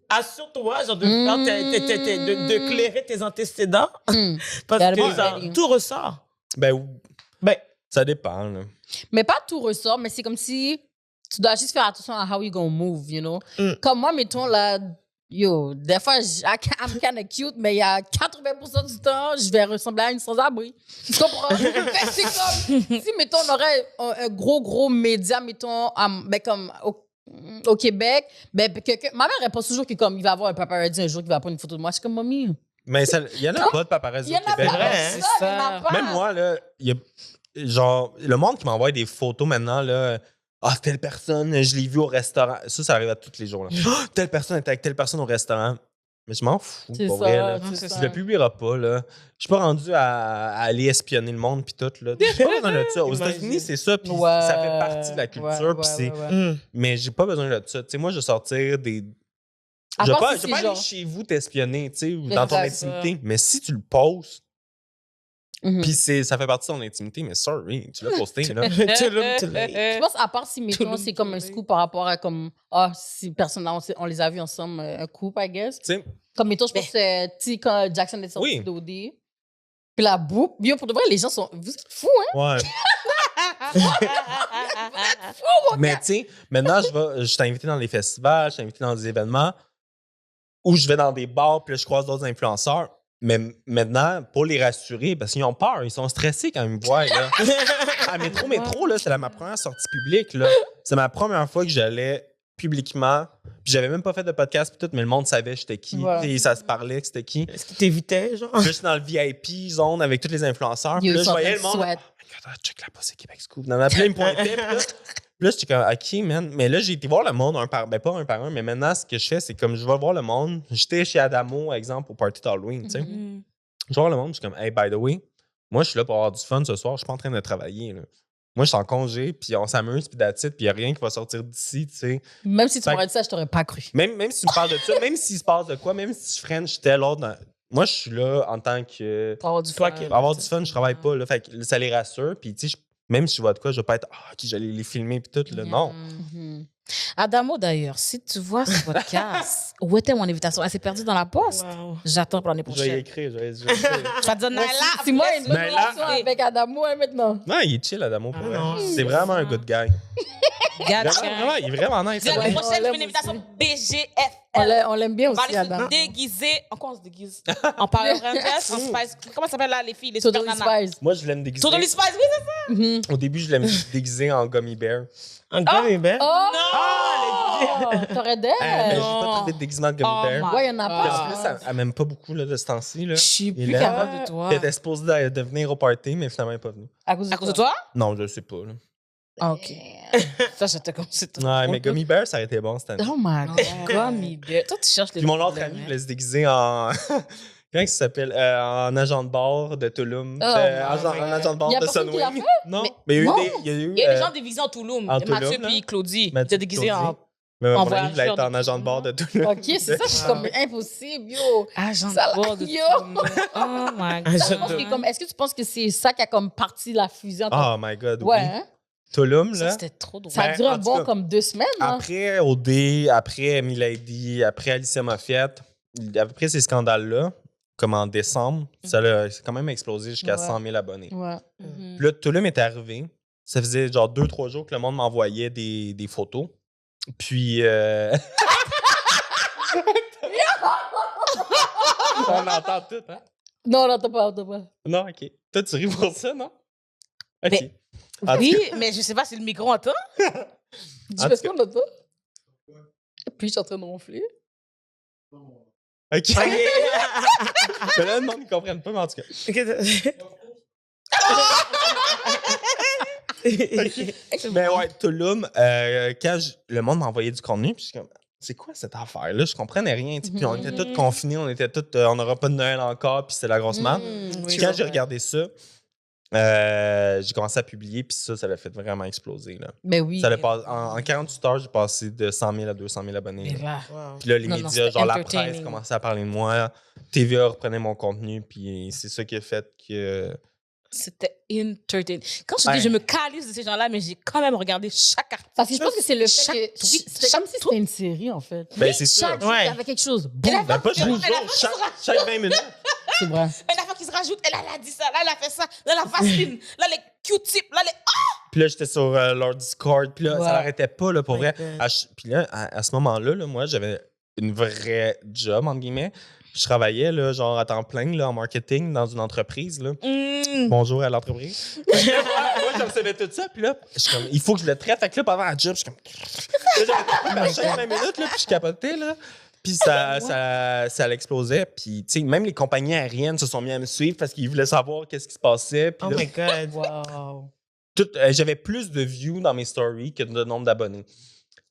assure-toi genre de faire de clairer tes antécédents Mm. parce Gotta que be genre, ready. tout ressort. Ben, Ben ça dépend. Là. Mais pas tout ressort, mais c'est comme si tu dois juste faire attention à how you gonna move, you know? Mm. Comme moi, mettons, là, yo, des fois, I'm kind of cute, mais il y a 80% du temps, je vais ressembler à une sans-abri. Tu comprends? C'est comme, si, mettons, on aurait un gros média, mettons, ben, comme au Québec, ben, ma mère, elle pense toujours que comme il va avoir un paparazzi un jour qui va prendre une photo de moi. Je suis comme, mamie. Mais il y en a pas de paparazzi Il y au en a Québec. pas, vrai, c'est hein? ça, C'est il y en a ça. pas. Même moi, là, il y a, genre, le monde qui m'envoie des photos maintenant, là, ah, telle personne, je l'ai vu au restaurant. Ça arrive à tous les jours. Là. Ah, telle personne était avec telle personne au restaurant. Mais je m'en fous, C'est pour ça, vrai. Là. c'est Tu ça. le publieras pas, là. Je suis pas rendu à aller espionner le monde puis tout, là. J'ai pas besoin de ça. Aux Imagine. États-Unis, c'est ça, puis Ouais, ça fait partie de la culture, puis c'est... mm. Mais j'ai pas besoin de ça. Tu sais, moi, je vais sortir des... À Je vais part pas, si je vais c'est pas aller genre- chez vous t'espionner, tu sais, ou C'est dans ton ça. intimité. Mais si tu le postes, Mhm. puis ça fait partie de ton intimité, mais sorry, tu l'as posté, là. Too little, too late. Je pense, à part si, mettons, le c'est comme un monde. scoop par rapport à comme, ah, si personne, on les a vus ensemble, un couple, I guess. Tu sais, Comme, mettons, je pense que, tu sais, quand Jackson est sorti Oui. d'OD, puis la boucle, bien, pour de vrai, les gens sont, vous êtes fous, hein? ouais. Mais tu sais, maintenant, je suis invité dans des festivals, je suis invité dans des événements où je vais dans des bars, puis là, je croise d'autres influenceurs. Mais maintenant, pour les rassurer, parce qu'ils ont peur, ils sont stressés quand ils me voient. Là. À Métro, là, c'est ma première sortie publique. Là. C'est ma première fois que j'allais publiquement. Puis j'avais même pas fait de podcast, puis tout, mais le monde savait j'étais qui. Voilà. Et ça se parlait que c'était qui. Puis Est-ce qu'il t'évitait, genre? là, je suis dans le VIP zone avec tous les influenceurs. Puis Yo, là, ils je sont en voyais train le de monde. sweat. Oh my God, check là-bas, c'est Québec Scoop. Dans la plein, ils me pointaient. Puis là, j'étais comme, OK, man. Mais là, j'ai été voir le monde pas un par un, mais maintenant, ce que je fais, c'est comme je vais voir le monde. J'étais chez Adamo, exemple, au party d'Halloween, tu sais. Mm. Je vais voir le monde, je suis comme, hey, by the way, moi, je suis là pour avoir du fun ce soir, je suis pas en train de travailler, là. Moi, je suis en congé, puis on s'amuse, puis that's it, puis il n'y a rien qui va sortir d'ici, tu sais. Même si tu Fait m'aurais dit ça, je t'aurais pas cru. Même si tu me parles de ça, même s'il se passe de quoi, même si je French tel autre, moi, je suis là en tant que. Pour avoir du Toi fun. qui- Pour avoir du fun, je travaille pas, là. Fait que ça les rassure, puis tu sais, même si je vois de quoi, je vais pas être, OK, j'allais les filmer, puis tout, là. Non. Mhm. Adamo, d'ailleurs, si tu vois ce podcast, où était mon invitation? Elle s'est perdue dans la poste. Wow. J'attends pour l'année Je vais y prochaine. écrire, je vais Je vais te dire, Naila, Si moi, une bonne Naila. relation avec Adamo, hein, maintenant. Non, il est chill, Adamo, pour Ah vrai. non, C'est vraiment un good guy. Gotcha. Vraiment, il est vraiment nice. Dis l'année Ouais. prochaine, On je fais l'aime une invitation aussi. BGF. On l'aime bien On va aussi, aller se Adamo. déguiser. En quoi on se déguise? En Power Rangers, en Spice. Comment ça s'appelle là, les filles? Les Sur super The nanas. Spice. Moi, je voulais me déguiser. Sur de Spice, oui, c'est ça. Mhm. Au début, je voulais me déguiser en gummy bear. Un gars est belle. Oh! Ah, T'aurais Mais j'ai d'air. pas trouvé de déguisement de gummy Oh bear. my Ouais, il y en a Puis pas. en plus, elle m'aime pas beaucoup là, de ce temps-ci. Là. Je suis Et plus là, capable de toi. Elle était supposée de venir au party, mais finalement, elle n'est pas venue. À cause À cause de toi? Non, je sais pas. Là. Ah, OK. Ça, j'étais comme c'est tout. Ouais, mais gummy bear, ça aurait été bon cette année. Oh my God. Gummy bear. Toi, tu cherches les Puis mon autre problèmes, ami hein. voulait se déguiser en. Comment il s'appelle? En agent de bord de Tulum. Oh En my agent de bord Il y a de personne qui l'a Sunwing. fait? Non, Mais- mais il y a eu non. des. Il y a eu, Il y a des gens déguisés en Touloum. en Mathieu Touloum, là. puis Claudie. Mathieu Ils étaient déguisés Claudie. en Mais En mon ami voulait voyageur être en de agent de bord de tout le OK, c'est ça, c'est comme impossible, yo. Agent Ça, de bord de yo. Touloum. Oh my God. Agent Parce que comme, est-ce que tu penses que c'est ça qui a comme parti la fusion? Oh my God, Ouais, oui. hein? Tulum, Ça, là. c'était trop drôle. Ça a Ben, duré en un tout bon cas, comme 2 semaines, hein? Après OD, après Milady, après Alicia Moffett, après ces scandales-là, comme en décembre, ça a quand même explosé jusqu'à Ouais. 100 000 abonnés. Ouais. Mhm. Puis là, Tulum est arrivé. Ça faisait genre 2-3 jours que le monde m'envoyait des photos. Puis... On entend tout, hein? Non, non, t'as pas. Non, OK. Toi, tu ris pour ça, non? OK. Mais- En tout Oui, mais je sais pas si le micro entend. Dis, En est-ce tout qu'on entend? Puis je suis en train de ronfler. OK. Mais là, le monde ne comprenne pas, mais en tout cas. Mais ouais, Tulum, quand le monde m'envoyait du contenu, puis je suis comme, c'est quoi cette affaire-là? Je comprenais rien. Puis on était tous confinés, on était tous, on n'aura pas de Noël encore, puis c'était la grosse merde. Puis quand j'ai regardé ça, j'ai commencé à publier, puis ça l'a fait vraiment exploser. Là. Ben oui. Ça l'a en 48 heures, j'ai passé de 100 000 à 200 000 abonnés. Mais là, Wow. Puis là, les Non, non, médias, c'était genre la presse, entertaining. commençaient à parler de moi. TVA reprenait mon contenu, puis c'est ça qui a fait que... c'était entertaining. Quand je Ouais. dis je me calise de ces gens-là, mais j'ai quand même regardé chaque article. Parce que je pense que c'est le fait Chaque que. tweet, C'était chaque comme si c'était une série, en fait. Ben, c'est ça. Chaque jour, Ouais. il y avait quelque chose. Elle a Boum! Ben, pas chaque Elle a jour, chaque 20 minutes. C'est vrai. Une affaire qui se rajoute, elle a dit ça, là, elle a fait ça, là, la vaseline, là, les Q-tips, là, les... Puis là, j'étais sur leur Discord. Puis là, Ouais. ça n'arrêtait pas, là, pour My vrai. God. Puis là, à ce moment-là, là, moi, j'avais une vraie job, entre guillemets. Je travaillais, là, genre, à temps plein, là, en marketing dans une entreprise, là. Bonjour à l'entreprise. moi, je recevais tout ça. Puis là, je suis comme, il faut que je le traite. Fait que là, pendant la job, je suis comme... Là, j'avais chaque 20 minutes, là, puis je capotais, là. Puis ça l'explosait. Puis, tu sais, même les compagnies aériennes se sont mis à me suivre parce qu'ils voulaient savoir qu'est-ce qui se passait. Puis Oh là, my God. Wow. j'avais plus de views dans mes stories que de nombre d'abonnés.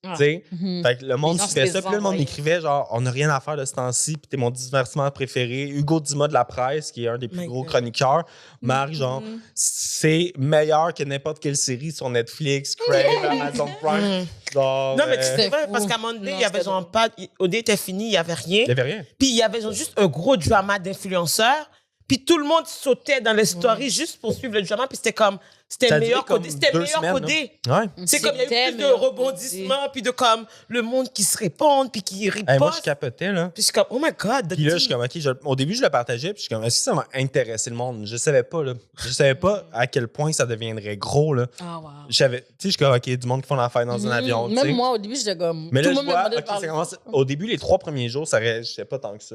Ah. Tu sais? Mhm. Fait que le monde Les gens suivait se ça. Puis là, le monde envoyaient. m'écrivait genre, on n'a rien à faire de ce temps-ci. Puis t'es mon divertissement préféré. Hugo Dumas de la presse, qui est un des plus My gros God. chroniqueurs, marque genre, c'est meilleur que n'importe quelle série sur Netflix, Crave, Amazon Prime. Genre, Non, mais tu C'était sais pas, fou. parce qu'à un moment donné, Non, il y avait c'était genre pas. OD était fini, il y avait rien. il n'y avait rien. Puis il y avait genre juste un gros drama d'influenceurs. Puis tout le monde sautait dans les stories juste pour suivre le drama. Puis c'était comme. C'était Ça a duré meilleur comme codé. C'était 2 meilleur semaines, codé. Ouais. C'est comme il y a eu C'était plus de meilleur rebondissements, puis de comme le monde qui se répond, puis qui riposte. Hey, moi, je capotais, là. Puis je suis comme, oh my God. Puis là, je suis comme, OK, au début, je le partageais, puis je suis comme, est-ce que ça va intéresser le monde? Je savais pas, là. Je savais pas à quel point ça deviendrait gros, là. Ah, wow. Je savais, tu sais, je suis comme, OK, du monde qui font l'affaire dans un avion, tu sais. Même moi, au début, j'étais comme. Mais tout là, le je monde me vois, demandait de OK, parler. ça commence. Au début, les 3 premiers jours, ça réagissait pas tant que ça.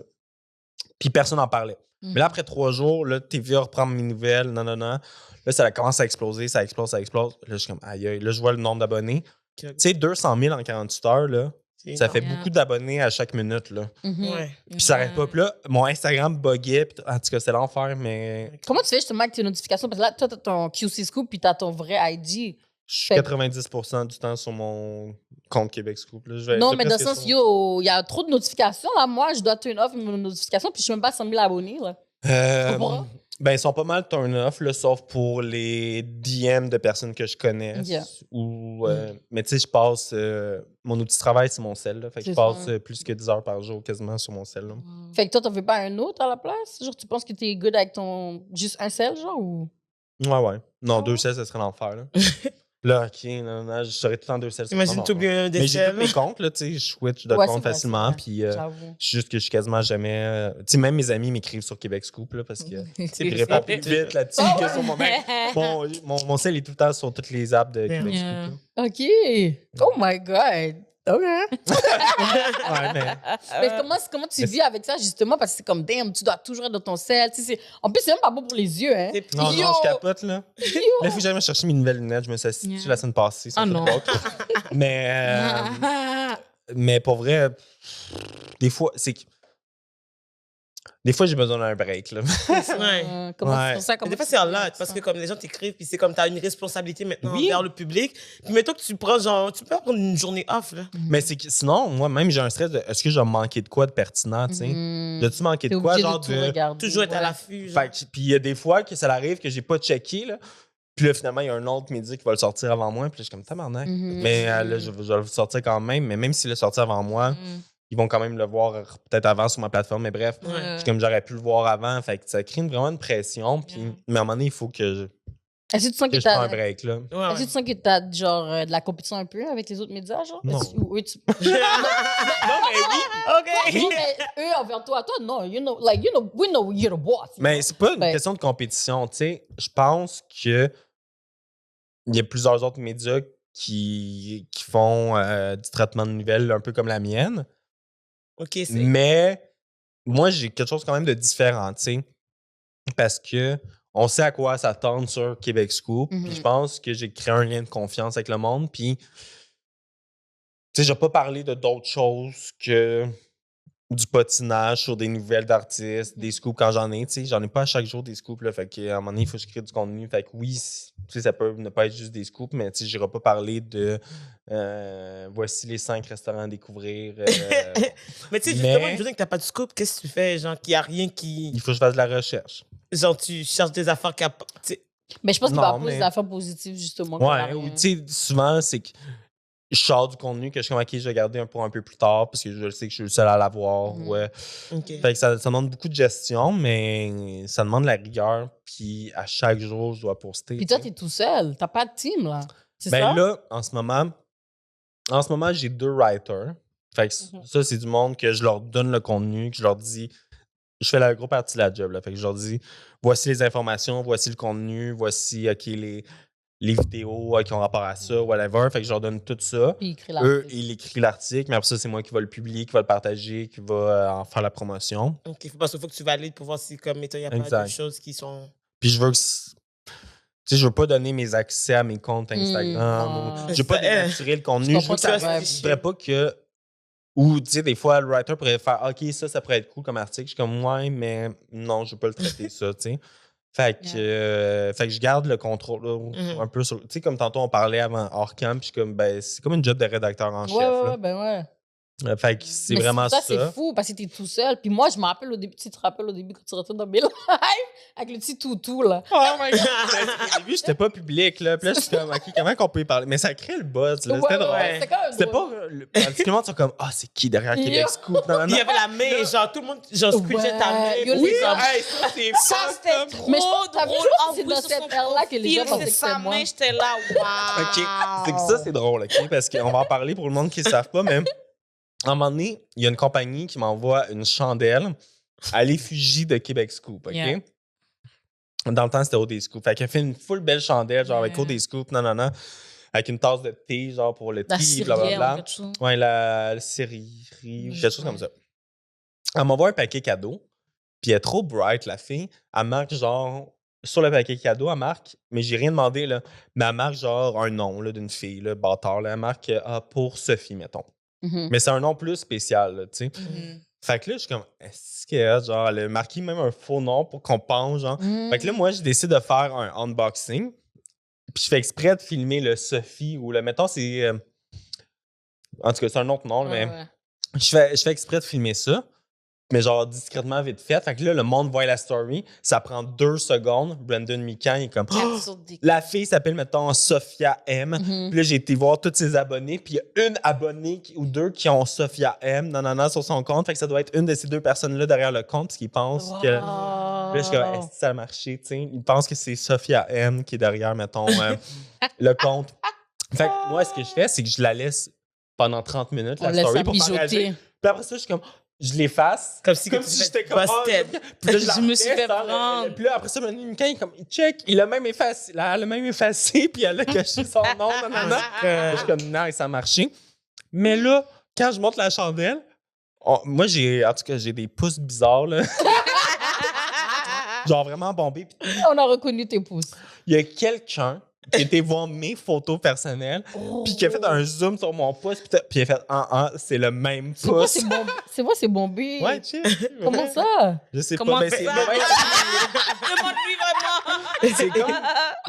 Puis personne n'en parlait. Mais là, après 3 jours, là, TVA reprend mes nouvelles, non. Là, ça commence à exploser, ça explose. Là, je suis comme, aïe, aïe. Là, je vois le nombre d'abonnés. Tu sais, 200 000 en 48 heures, là, ça fait énorme. beaucoup d'abonnés à chaque minute, là. Mhm. Ouais. Puis ça arrête pas. Puis là, mon Instagram buguait. Puis en tout cas, c'est l'enfer, mais Comment tu fais justement avec tes notifications? Parce que là, toi, t'as ton QC Scoop puis t'as ton vrai IG. je suis Fait- 90% du temps sur mon compte Québec Scoop. Là. Je vais Non, dire mais dans le presque sens, sur- yo, il y a trop de notifications. Là, moi, je dois turn off mes notifications puis je suis même pas à 100 000 abonnés. Là. Euh, comprends? ben, ils sont pas mal turn off, là, sauf pour les DM de personnes que je connais. Yeah. Ou, mais tu sais, je passe. Mon outil de travail, c'est mon cell. Là, fait que C'est je passe ça. plus que 10 heures par jour quasiment sur mon cell. Là. Fait que toi, t'en fais pas un autre à la place? Genre, tu penses que t'es good avec ton. Juste un seul, genre? Ou. Ouais. Non, Ah 2 ouais? cells, ça serait l'enfer. Là, là OK, non, je serais tout le temps 2 cells. Imagine, tu oublies un Mais j'ai tous décès. mes comptes, là, tu sais, je switch de Ouais, compte c'est vrai, facilement. c'est vrai. Puis J'avoue. c'est juste que je suis quasiment jamais. Tu sais, même mes amis m'écrivent sur Québec Scoop, là, parce que je réponds plus vite là-dessus que sur mon mec. Mon cell est tout le temps sur toutes les apps de Québec Yeah. Scoop. Là. OK. Oh my God. OK. Ouais, mais Mais comment tu vis avec ça, justement? Parce que c'est comme, damn, tu dois toujours être dans ton sel. Tu sais, en plus, c'est même pas bon pour les yeux, hein? non, Yo! je capote, là. Là, il faut que j'aille me chercher mes nouvelles lunettes. Je me suis assis dessus Yeah. la semaine passée. ça Ah fait non. pas que- mais pour vrai, des fois, c'est que. Des fois, j'ai besoin d'un break, là. Ouais. Comment Ouais. c'est pour ça? Mais Comment des fois, tu c'est en vis avec lot, parce ça? que comme les gens t'écrivent, puis c'est comme t'as une responsabilité maintenant Oui. envers le public. Puis mettons que tu prends genre, tu peux prendre une journée off, là. Mais c'est que sinon, moi-même, j'ai un stress de est-ce que je vais manquer de quoi de pertinent, tu sais? Mhm. De-tu manquer T'es de quoi, obligé genre tout de. regarder. Toujours être à Ouais. l'affût. genre. Fait que- puis il y a des fois que ça arrive que j'ai pas checké, là. Puis là, finalement, il y a un autre média qui va le sortir avant moi. Puis là, je suis comme tabarnak. Mais là, je vais le sortir quand même. Mais même s'il le sorti avant moi, ils vont quand même le voir peut-être avant sur ma plateforme. Mais bref, je suis comme j'aurais pu le voir avant. Fait que ça crée vraiment une pression. Puis, mais à un moment donné, il faut que Est-ce que tu sens que je prends un t'as... break, là. Ouais, Est-ce que tu sens que t'as genre de la compétition un peu avec les autres médias, genre? Non. Ou eux, tu... Non, mais oui. OK. Non, mais eux envers toi, non, we know you're the boss. Mais c'est pas une Ouais. question de compétition, tu sais. Je pense que il y a plusieurs autres médias qui font du traitement de nouvelles un peu comme la mienne. OK, c'est... Mais moi, j'ai quelque chose quand même de différent, tu sais. Parce que on sait à quoi s'attendre sur Québec Scoop. Puis je pense que j'ai créé un lien de confiance avec le monde. Puis, tu sais, j'ai pas parlé de d'autres choses que du patinage sur des nouvelles d'artistes, des scoops quand j'en ai, tu sais. J'en ai pas à chaque jour des scoops, là. Fait qu'à un moment donné, il faut que je crée du contenu. Fait que oui, tu sais, ça peut ne pas être juste des scoops, mais tu sais, j'irai pas parler de voici les 5 restaurants à découvrir. Mais tu sais, justement, une journée que t'as pas de scoop, qu'est-ce que tu fais? Genre, qu'il y a rien qui... Il faut que je fasse de la recherche. Genre, tu cherches des affaires qui... Mais je pense qu'il Non, va poser mais- des affaires positives, justement. Ouais, ou tu sais, souvent, c'est que je sors du contenu que je suis comme, OK, je vais garder un pour un peu plus tard parce que je sais que je suis le seul à l'avoir. Ouais. OK. Fait que ça demande beaucoup de gestion, mais ça demande de la rigueur. Puis à chaque jour, je dois poster. Puis toi, tu sais. t'es tout seul. T'as pas de team, là. C'est Ben ça? là, en ce moment, j'ai 2 writers. Fait que ça, c'est du monde que je leur donne le contenu, que je leur dis. Je fais la grosse partie de la job. Là. Fait que je leur dis voici les informations, voici le contenu, voici OK, les vidéos qui ont rapport à ça, whatever. Fait que je leur donne tout ça. Puis il écrit Eux, l'article. ils écrivent l'article, mais après ça, c'est moi qui va le publier, qui va le partager, qui va en faire la promotion. OK, parce qu'il faut que tu valides pour voir si, comme, mettons, il n'y a pas Exact. de choses qui sont... Puis je veux que. Tu sais, je veux pas donner mes accès à mes comptes Instagram. ouais. Je veux pas Ça, dénaturer le contenu. Je Je veux que comprends ça. ça. Je voudrais pas que. Ou, tu sais, des fois, le writer pourrait faire OK, ça pourrait être cool comme article. Je suis comme, ouais, mais non, je veux pas le traiter, ça, tu sais. Fait que je garde le contrôle là, un peu sur. Tu sais, comme tantôt, on parlait avant hors camp, puis je suis comme, ben, c'est comme une job de rédacteur en chef. Là. Ben ouais. Fait que c'est Mais vraiment ça. ça. C'est fou parce que t'es tout seul. Puis moi, je me rappelle au début, tu te rappelles au début quand tu retournes dans mes lives avec le petit toutou, là. Oh my god! Au début, j'étais pas public, là. Puis là, je suis comme, OK, comment qu'on peut y parler? Mais ça crée le buzz, là. C'était drôle. C'était quand même C'était drôle. pas. Parce que le monde sont comme, ah, c'est qui derrière Yo. Québec Scoop? Non, non, Il y non. avait la main, genre, tout le monde, genre, squeezait ta main. Ouais, yo, puis les comme- gars. Hey, ça, c'est Ça, fucked c'était up. trop Mais je pense que t'as vu, drôle. c'est dans cette ère-là que les gens pensaient que c'est c'était sa moi. main, j'étais là, waouh. OK. C'est que ça, c'est drôle, OK? Parce qu'on va en parler pour le monde qui ne savent pas, mais à un moment donné, il y a une compagnie qui m'envoie une chandelle à l'effigie de Québec Scoop, OK? Yeah. Dans le temps, c'était OD Scoop. Fait qu'elle fait une full belle chandelle, genre avec OD Scoop, non, avec une tasse de thé, genre pour le La thé, cirière, blablabla. quelque chose. Ouais, la cérérie, ou quelque chose comme ça. Elle m'envoie un paquet cadeau, puis elle est trop bright, la fille. Elle marque genre, sur le paquet cadeau, elle marque, mais j'ai rien demandé, là, mais elle marque genre un nom là, d'une fille, là, bâtard, là. Elle marque pour Sophie, mettons. Mais c'est un nom plus spécial, là, tu sais. Fait que là, je suis comme, est-ce que, genre, elle a marqué même un faux nom pour qu'on pense, genre. Fait que là, moi, j'ai décidé de faire un unboxing. Puis je fais exprès de filmer le Sophie ou le, mettons, c'est. En tout cas, c'est un autre nom, là, mais je fais exprès de filmer ça. Mais genre discrètement, vite fait. Fait que là, le monde voit la story. Ça prend 2 secondes. Brandon Mikan, il est comme. Oh! La fille s'appelle, mettons, Sophia M. Puis là, j'ai été voir tous ses abonnés. Puis il y a une abonnée ou 2 qui ont Sophia M. Non, sur son compte. Fait que ça doit être une de ces 2 personnes-là derrière le compte. Parce qu'ils pensent que. Là, je suis comme, est-ce que ça a marché? T'sais? Ils pensent que c'est Sophia M qui est derrière, mettons, le compte. Fait que moi, ce que je fais, c'est que je la laisse pendant 30 minutes, la story, pour faire réagir. Puis après ça, je suis comme. Je l'efface. Comme si j'étais comme. busted. Puis là, Je me suis fait prendre. Puis là, après ça, Mika, il check. Il a même effacé. Là, elle a même effacé. Puis elle a caché son nom. Je suis comme, nice, ça a marché. Mais là, quand je monte la chandelle, moi, en tout cas, j'ai des pouces bizarres, là. Genre vraiment bombés. Puis On a reconnu tes pouces. il y a quelqu'un qui était voir mes photos personnelles, puis qui a fait un zoom sur mon pouce, puis il a fait c'est le même C'est quoi, pouce. c'est moi, c'est bombé. Ouais, chill. Comment ça? Je sais Comment pas. ça? C'est Demande-lui vraiment. c'est comme.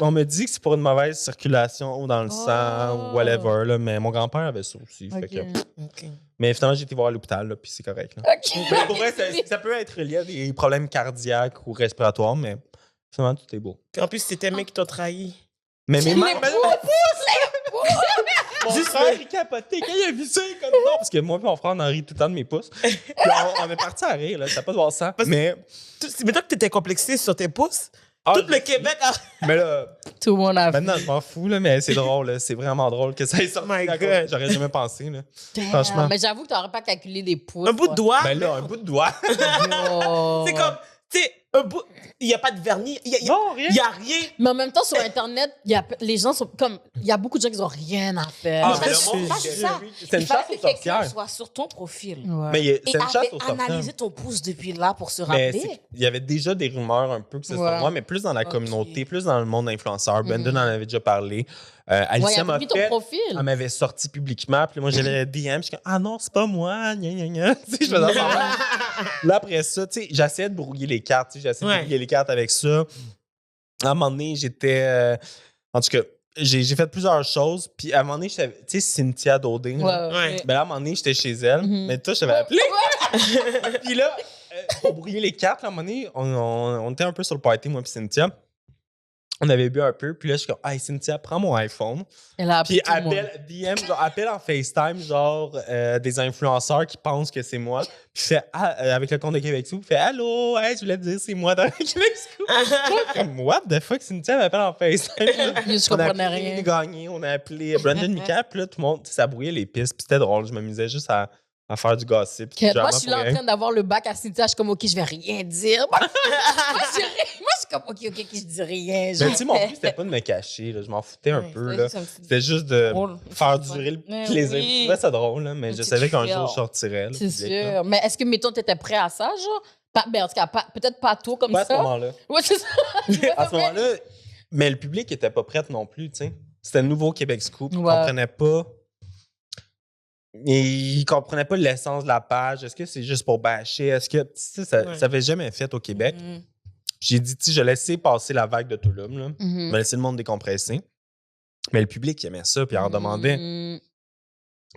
On me dit que c'est pour une mauvaise circulation dans le sang ou whatever, là, mais mon grand-père avait ça aussi. Fait que- OK. mais finalement, j'ai été voir à l'hôpital, là, puis c'est correct. Là. Mais pour vrai, ça peut être lié à des problèmes cardiaques ou respiratoires, mais finalement, tout est beau. Puis en plus, c'est tes mecs qui t'ont trahi. Mais mes mains. Mon Juste frère, le- il capotait. Quand il a vu ça, il est comme non. Parce que moi et mon frère, on en rit tout le temps de mes pouces. Puis on est parti à rire, là. Ça n'a pas de bon sens. Mais. Mettons que t'étais complexé sur tes pouces. Ah, Tout le Québec a... Mais là, Tout le monde a maintenant, je m'en fous, là, mais c'est drôle, là. C'est vraiment drôle que ça ait sorti. My à cause- God. J'aurais jamais pensé, là. Damn. Franchement. Mais j'avoue que tu n'aurais pas calculé des pouces. Un bout de doigt. Ben là, un bout de doigt. Oh. C'est comme, tu sais, un bout... Il n'y a pas de vernis. Il rien. n'y a rien. Mais en même temps, sur Internet, les gens sont comme. Il y a beaucoup de gens qui n'ont rien à faire. Ah, mais mais ça, le monde, ça, c'est ça. c'est une Il fallait chasse que aux quelqu'un sorcières. soit sur ton profil. Ouais. Mais Et c'est une chasse avait aux sorcières. analysé ton pouce depuis là pour se Mais rappeler. il y avait déjà des rumeurs un peu que c'est sur Ouais. moi, mais plus dans la Ok. communauté, plus dans le monde influenceur. Brendan en avait déjà parlé. Alicia Ouais, il a m'a pris ton fait. profil. Elle m'avait sorti publiquement. Puis moi, j'avais DM. Je suis comme, ah non, c'est pas moi. Gna, gna, gna. Tu sais, je faisais semblant. Là, après ça, tu sais, j'essayais de brouiller les cartes. Tu sais, j'essayais de Ouais. brouiller les cartes avec ça. À un moment donné, j'étais. En tout cas, j'ai fait plusieurs choses. Puis à un moment donné, tu sais, Cynthia Daudin. là. Ouais. Ben là, à un moment donné, j'étais chez elle. Mhm. Mais toi, je t'avais appelé. Puis là, pour brouiller les cartes, à un moment donné, on était un peu sur le party, moi et Cynthia. On avait bu un peu. Puis là, je suis comme, hey, Cynthia, prends mon iPhone. Elle a appelé Puis tout le monde. appelle DM, genre appelle en FaceTime, genre des influenceurs qui pensent que c'est moi. Puis fait avec le compte de Québec Scoop, fait allô, hey, je voulais te dire c'est moi dans Québec Scoop. Comme what the fuck, Cynthia m'appelle en FaceTime. Je On a comprenais appelé rien. Gagné, on a appelé Brandon Mika, puis là tout le monde, ça brouillait les pistes, puis c'était drôle, je m'amusais juste à faire du gossip. Que moi, Généralement je suis pour là en rien. train d'avoir le bac à Cynthia. Je suis comme, OK, je vais rien dire. Moi, je suis comme, OK, je dis rien. Mais tu sais, mon but, c'était pas de me cacher, là, je m'en foutais un peu. Là. C'était juste de Drôle. faire durer le Mais plaisir. oui. Je trouvais ça drôle, là, mais Une je petite savais qu'un fiole. jour, je sortirais. là, C'est public, là. sûr. Mais est-ce que, mettons, t'étais prêt à ça, genre? Ben, en tout cas, peut-être pas tôt comme Pas à ce ça. moment-là. Ouais, c'est ça. À ce moment-là, mais le public était pas prêt non plus, tu sais. C'était le nouveau Québec Scoop. Ils Ouais. comprenaient pas. Ils comprenaient pas l'essence de la page. Est-ce que c'est juste pour bâcher? Est-ce que. Tu sais, ça Ouais. avait jamais fait au Québec. Mhm. J'ai dit, tu sais, je laissais passer la vague de Tulum, là. Je Mhm. vais laisser le monde décompresser. Mais le public il aimait ça, puis il en demandait. Mhm.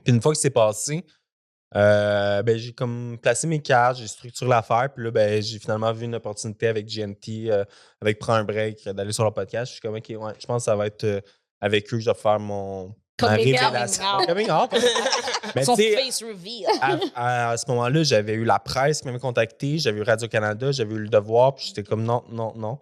Puis une fois que c'est passé, ben, j'ai comme placé mes cartes, j'ai structuré l'affaire, puis là, ben, j'ai finalement vu une opportunité avec GNT, avec Prends un break, d'aller sur leur podcast. Je suis comme, OK, ouais, je pense que ça va être avec eux que je vais faire ma Coming out. révélation. Coming out. Mais Son tu sais, face reveal. à ce moment-là, j'avais eu la presse qui m'avait contacté, j'avais eu Radio-Canada, j'avais eu Le Devoir, puis j'étais comme non, non, non.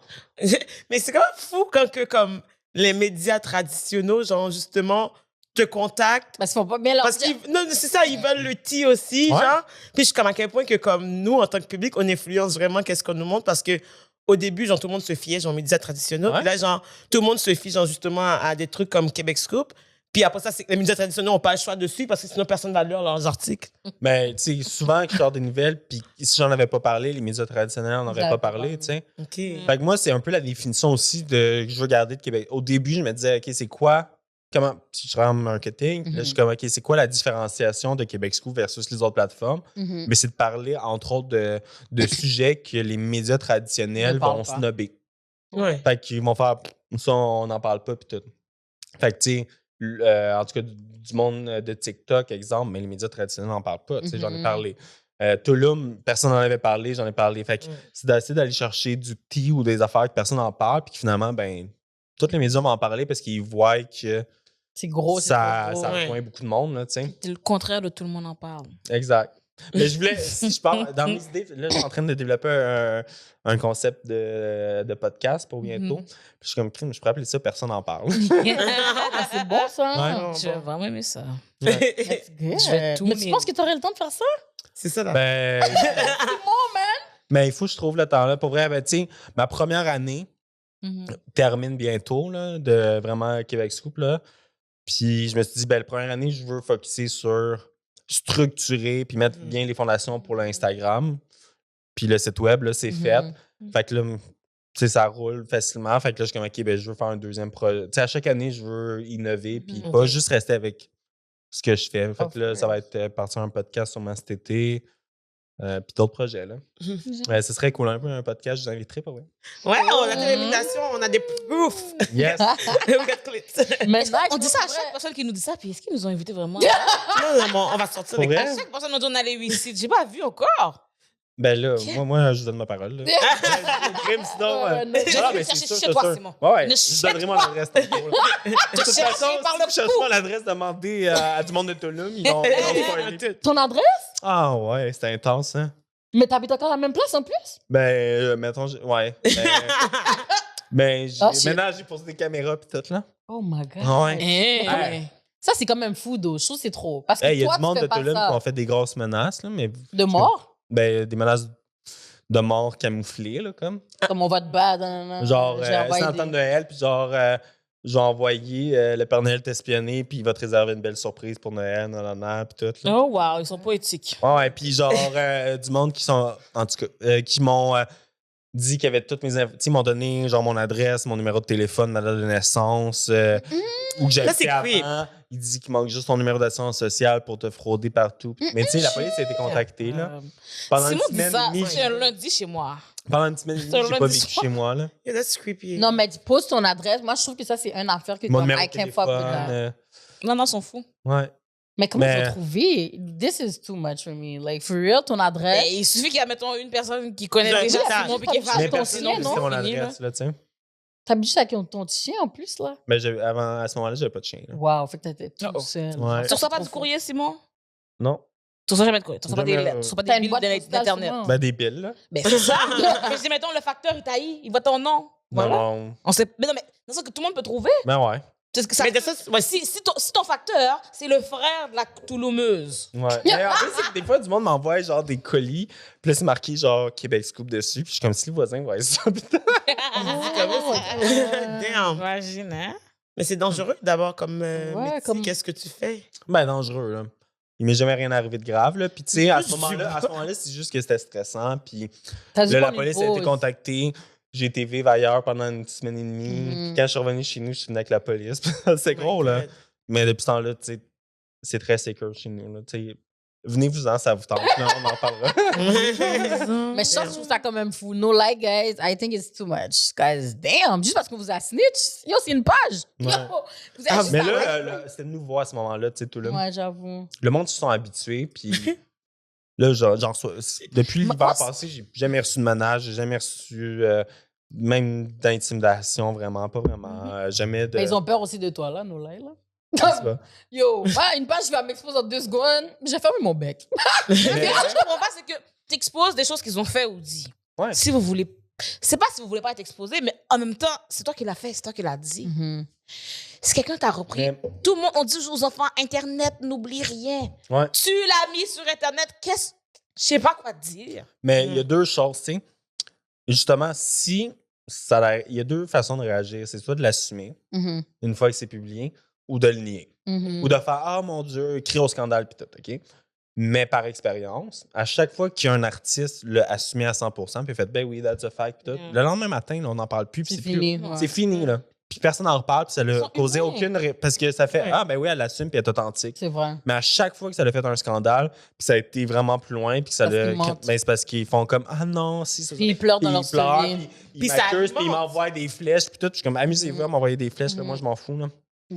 Mais c'est quand même fou quand que, comme, les médias traditionnels, genre, justement, te contactent. Parce qu'ils font pas bien leur Parce qu'ils, non, c'est ça, ils veulent le tea aussi, Ouais. genre. Puis je suis comme à quel point que, comme, nous, en tant que public, on influence vraiment qu'est-ce qu'on nous montre parce que, au début, genre, tout le monde se fiait, genre, aux médias traditionnels. Ouais. Puis là, genre, tout le monde se fie, genre, justement, à des trucs comme Québec Scoop. Puis après ça, c'est que les médias traditionnels n'ont pas le choix dessus parce que sinon, personne ne va lire leurs articles. Mais tu sais, souvent, quand je sors des nouvelles, puis si j'en avais pas parlé, les médias traditionnels n'en auraient pas parlé, tu sais. OK. Fait que moi, c'est un peu la définition aussi que je veux garder de Québec. Au début, je me disais, OK, c'est quoi, si je rentre en marketing, puis là, je suis comme, OK, c'est quoi la différenciation de Québec Scoop versus les autres plateformes? Mhm. Mais c'est de parler, entre autres, de sujets que les médias traditionnels Ne parlent vont pas. snobber. Ouais. Fait qu'ils vont faire, ça, on n'en parle pas, puis tout. Fait que, tu sais, en tout cas, du monde de TikTok, exemple, mais les médias traditionnels n'en parlent pas. Tu sais, j'en ai Mhm. parlé. Tulum, personne n'en avait parlé, j'en ai parlé. Fait que c'est d'essayer d'aller chercher du tea ou des affaires que personne n'en parle, puis que finalement, ben, tous les médias vont en parler parce qu'ils voient que C'est gros, c'est ça trop gros. Ouais. rejoint beaucoup de monde, là, tu sais. C'est le contraire de tout le monde en parle. Exact. Mais je voulais, si je parle dans mes idées, là, je suis en train de développer un concept de podcast pour bientôt. Puis je suis comme, crime, je pourrais appeler ça Personne n'en parle. Ah, c'est bon, ça. Ouais. J'ai vraiment aimé ça. That's good. Je vais tout Mais tu lire. penses que tu aurais le temps de faire ça? C'est ça, là. Ben, mais il faut que je trouve le temps là. Pour vrai, ben, tu sais, ma première année Mhm. termine bientôt, là, de vraiment Québec Scoop, là. Puis je me suis dit, ben, la première année, je veux focusser sur structurer puis mettre bien les fondations pour l'Instagram. Puis le site web, là, c'est fait. Fait que là, tu sais, ça roule facilement. Fait que là, je suis comme, OK, ben, je veux faire un deuxième projet. Tu sais, à chaque année, je veux innover puis Mhm. pas Ok. juste rester avec ce que je fais. Fait Of que là, ça va être partir un podcast sûrement cet été. Puis d'autres projets, là. Ouais, ce serait cool, un peu un podcast, je vous inviterai, pas vrai? Ouais, on a des invitations, on a des proofs. Yes! We got clips. Mais On dit ça à chaque personne qui nous dit ça, puis est-ce qu'ils nous ont invités vraiment? Non, non, bon, on va sortir Pour avec vrai? À chaque personne nous dit on allait ici. J'ai pas vu encore. Ben là, moi, je donne ma parole. Là. Crime, sinon. non. Je vais chercher chez toi, Simon. Ouais, Ne je donnerai mon cherche adresse tantôt. là. De toute chercher façon, par si le vous cherchez mon adresse, demandez à du monde de Tulum. Ils vont spoiler. Ton adresse? Ah ouais, c'était intense, hein? Mais t'habites encore à la même place en plus? Ben, mettons, ouais. Ben, Ah, shit. maintenant, j'ai posé des caméras pis tout, là. Oh my God. Ouais. Hey. Ça, c'est quand même fou, d'eau. Je trouve que c'est trop. Parce que Il y a toi, du monde tu de fais pas Tulum qui ça. ont fait des grosses menaces, là, mais. De mort? Ben, des menaces de mort camouflées, là, comme. Comme on va te battre. Nan. Genre, J'ai c'est envoyé en des- temps de Noël, puis genre, je vais envoyer le Père Noël t'espionner, puis il va te réserver une belle surprise pour Noël, puis tout. Là. Oh, wow, ils sont poétiques. Ouais, puis genre, du monde qui sont, en tout cas, qui m'ont dit qu'il y avait toutes mes infos. Tu sais, ils m'ont donné, genre, mon adresse, mon numéro de téléphone, ma date de naissance, où que Là, c'est j'habitais avant. Il dit qu'il manque juste ton numéro d'assurance sociale pour te frauder partout. Mais tu sais, la police a été contactée, là. Pendant une Simon dit semaine ça, et demie, c'est un lundi chez moi. pendant une semaine et demie, C'est un j'ai pas lundi vécu soir. chez moi, là. Yeah, that's creepy. Non, mais pose ton adresse. Moi, je trouve que ça, c'est une affaire que Mon comme, numéro I de can't fuck with téléphone. that. Non, non, ils sont fous. Ouais. Mais comment Mais- tu vas trouver? This is too much for me. Like, for real, ton adresse. Ben, il suffit qu'il y ait, mettons, une personne qui connaît J'ai un déjà message. Simon puis qui est Mais fâché Mais ton personne sinon, ne non? c'était mon c'est fini, là. adresse, là, tu sais. T'habites juste avec ton petit chien en plus, là? Ben, avant, à ce moment-là, j'avais pas de chien. Là. Wow, fait que t'étais tout Oh. seul. Ouais. Tu reçois pas du courrier, Simon? Non. Tu reçois jamais de courrier. Tu reçois pas des Jamais, lettres. Tu reçois pas T'as des une billes boîte postale d'Internet. souvent. Ben, des billes, là. Ben, c'est ça. Mais si, mettons, le facteur, il taille, il voit ton nom. Voilà. Non. On sait. Mais non, mais dans ce que tout le monde peut trouver. Ben, ouais. Parce que ça, Mais de ça, ouais, si ton facteur, c'est le frère de la Touloumeuse. Ouais. Mais en fait, c'est que des fois, du monde m'envoie genre des colis, puis là, c'est marqué genre Québec Scoop dessus, puis je suis comme si le voisin voyait ça, putain. Damn. Imagine, hein? Mais c'est dangereux d'abord comme métier. comme- Qu'est-ce que tu fais? Ben, dangereux, là. Il m'est jamais rien arrivé de grave, là. Puis, tu sais, à ce moment-là, c'est juste que c'était stressant, puis T'as dû là, la prendre une police a été pause. contactée. J'ai été vivre ailleurs pendant une semaine et demie. Mhm. Puis quand je suis revenu chez nous, je suis venu avec la police. C'est gros, là. Mais depuis ce temps-là, tu sais, c'est très sécure chez nous, là. Tu sais, venez-vous-en, ça vous tente, là, on en parlera. Mais je trouve ça quand même fou. No lie, guys. I think it's too much. Guys, damn. Juste parce qu'on vous a snitch. Yo, c'est une page. Yo, Ouais. vous avez juste Mais à- là, c'était nouveau à ce moment-là, tu sais, tout le monde. Ouais, j'avoue. Le monde se sont habitués, puis là, depuis Moi, l'hiver c'est- passé, j'ai jamais reçu de menace, j'ai jamais reçu même d'intimidation, vraiment, pas vraiment. Jamais de. Mais ils ont peur aussi de toi, là, no lie, là. Je sais pas. Yo, une page qui va m'exposer en 2 secondes, j'ai fermé mon bec. Mais ce que je comprends pas, c'est que tu exposes des choses qu'ils ont fait ou dit. Ouais. Si vous voulez. C'est pas si vous voulez pas être exposé, mais en même temps, c'est toi qui l'as fait, c'est toi qui l'as dit. Mhm. Si quelqu'un t'a repris, Mais- tout le monde, on dit aux enfants, Internet, n'oublie rien. Ouais. Tu l'as mis sur Internet, je sais pas quoi te dire. Mais il y a deux choses, tu sais. Justement, si il y a deux façons de réagir. C'est soit de l'assumer Mhm. une fois que c'est publié, ou de le nier. Mhm. Ou de faire « Ah, mon Dieu, crier au scandale, puis tout, OK? » Mais par expérience, à chaque fois qu'il y a un artiste l'a assumé à 100%, puis il fait « Ben oui, that's a fact, puis tout. Mm. Le lendemain matin, là, on n'en parle plus, puis C'est plus- fini. Ouais. ouais. C'est fini, là. Puis personne n'en reparle, puis ça Ils l'a sont causé humains. aucune... Parce que ça fait Ouais. Ah, ben oui, elle l'assume, puis elle est authentique. C'est vrai. Mais à chaque fois que ça l'a fait un scandale, puis ça a été vraiment plus loin, puis que ça Parce l'a... qu'ils mentent. Ben, c'est parce qu'ils font comme « Ah non, si, ça... » Puis ils pleurent dans leur story. puis ils Puis ça m'accusent, puis ils alimente. m'envoient des flèches, puis tout. Je suis comme « Amusez-vous à m'envoyer des flèches, là, moi, je m'en fous, là. »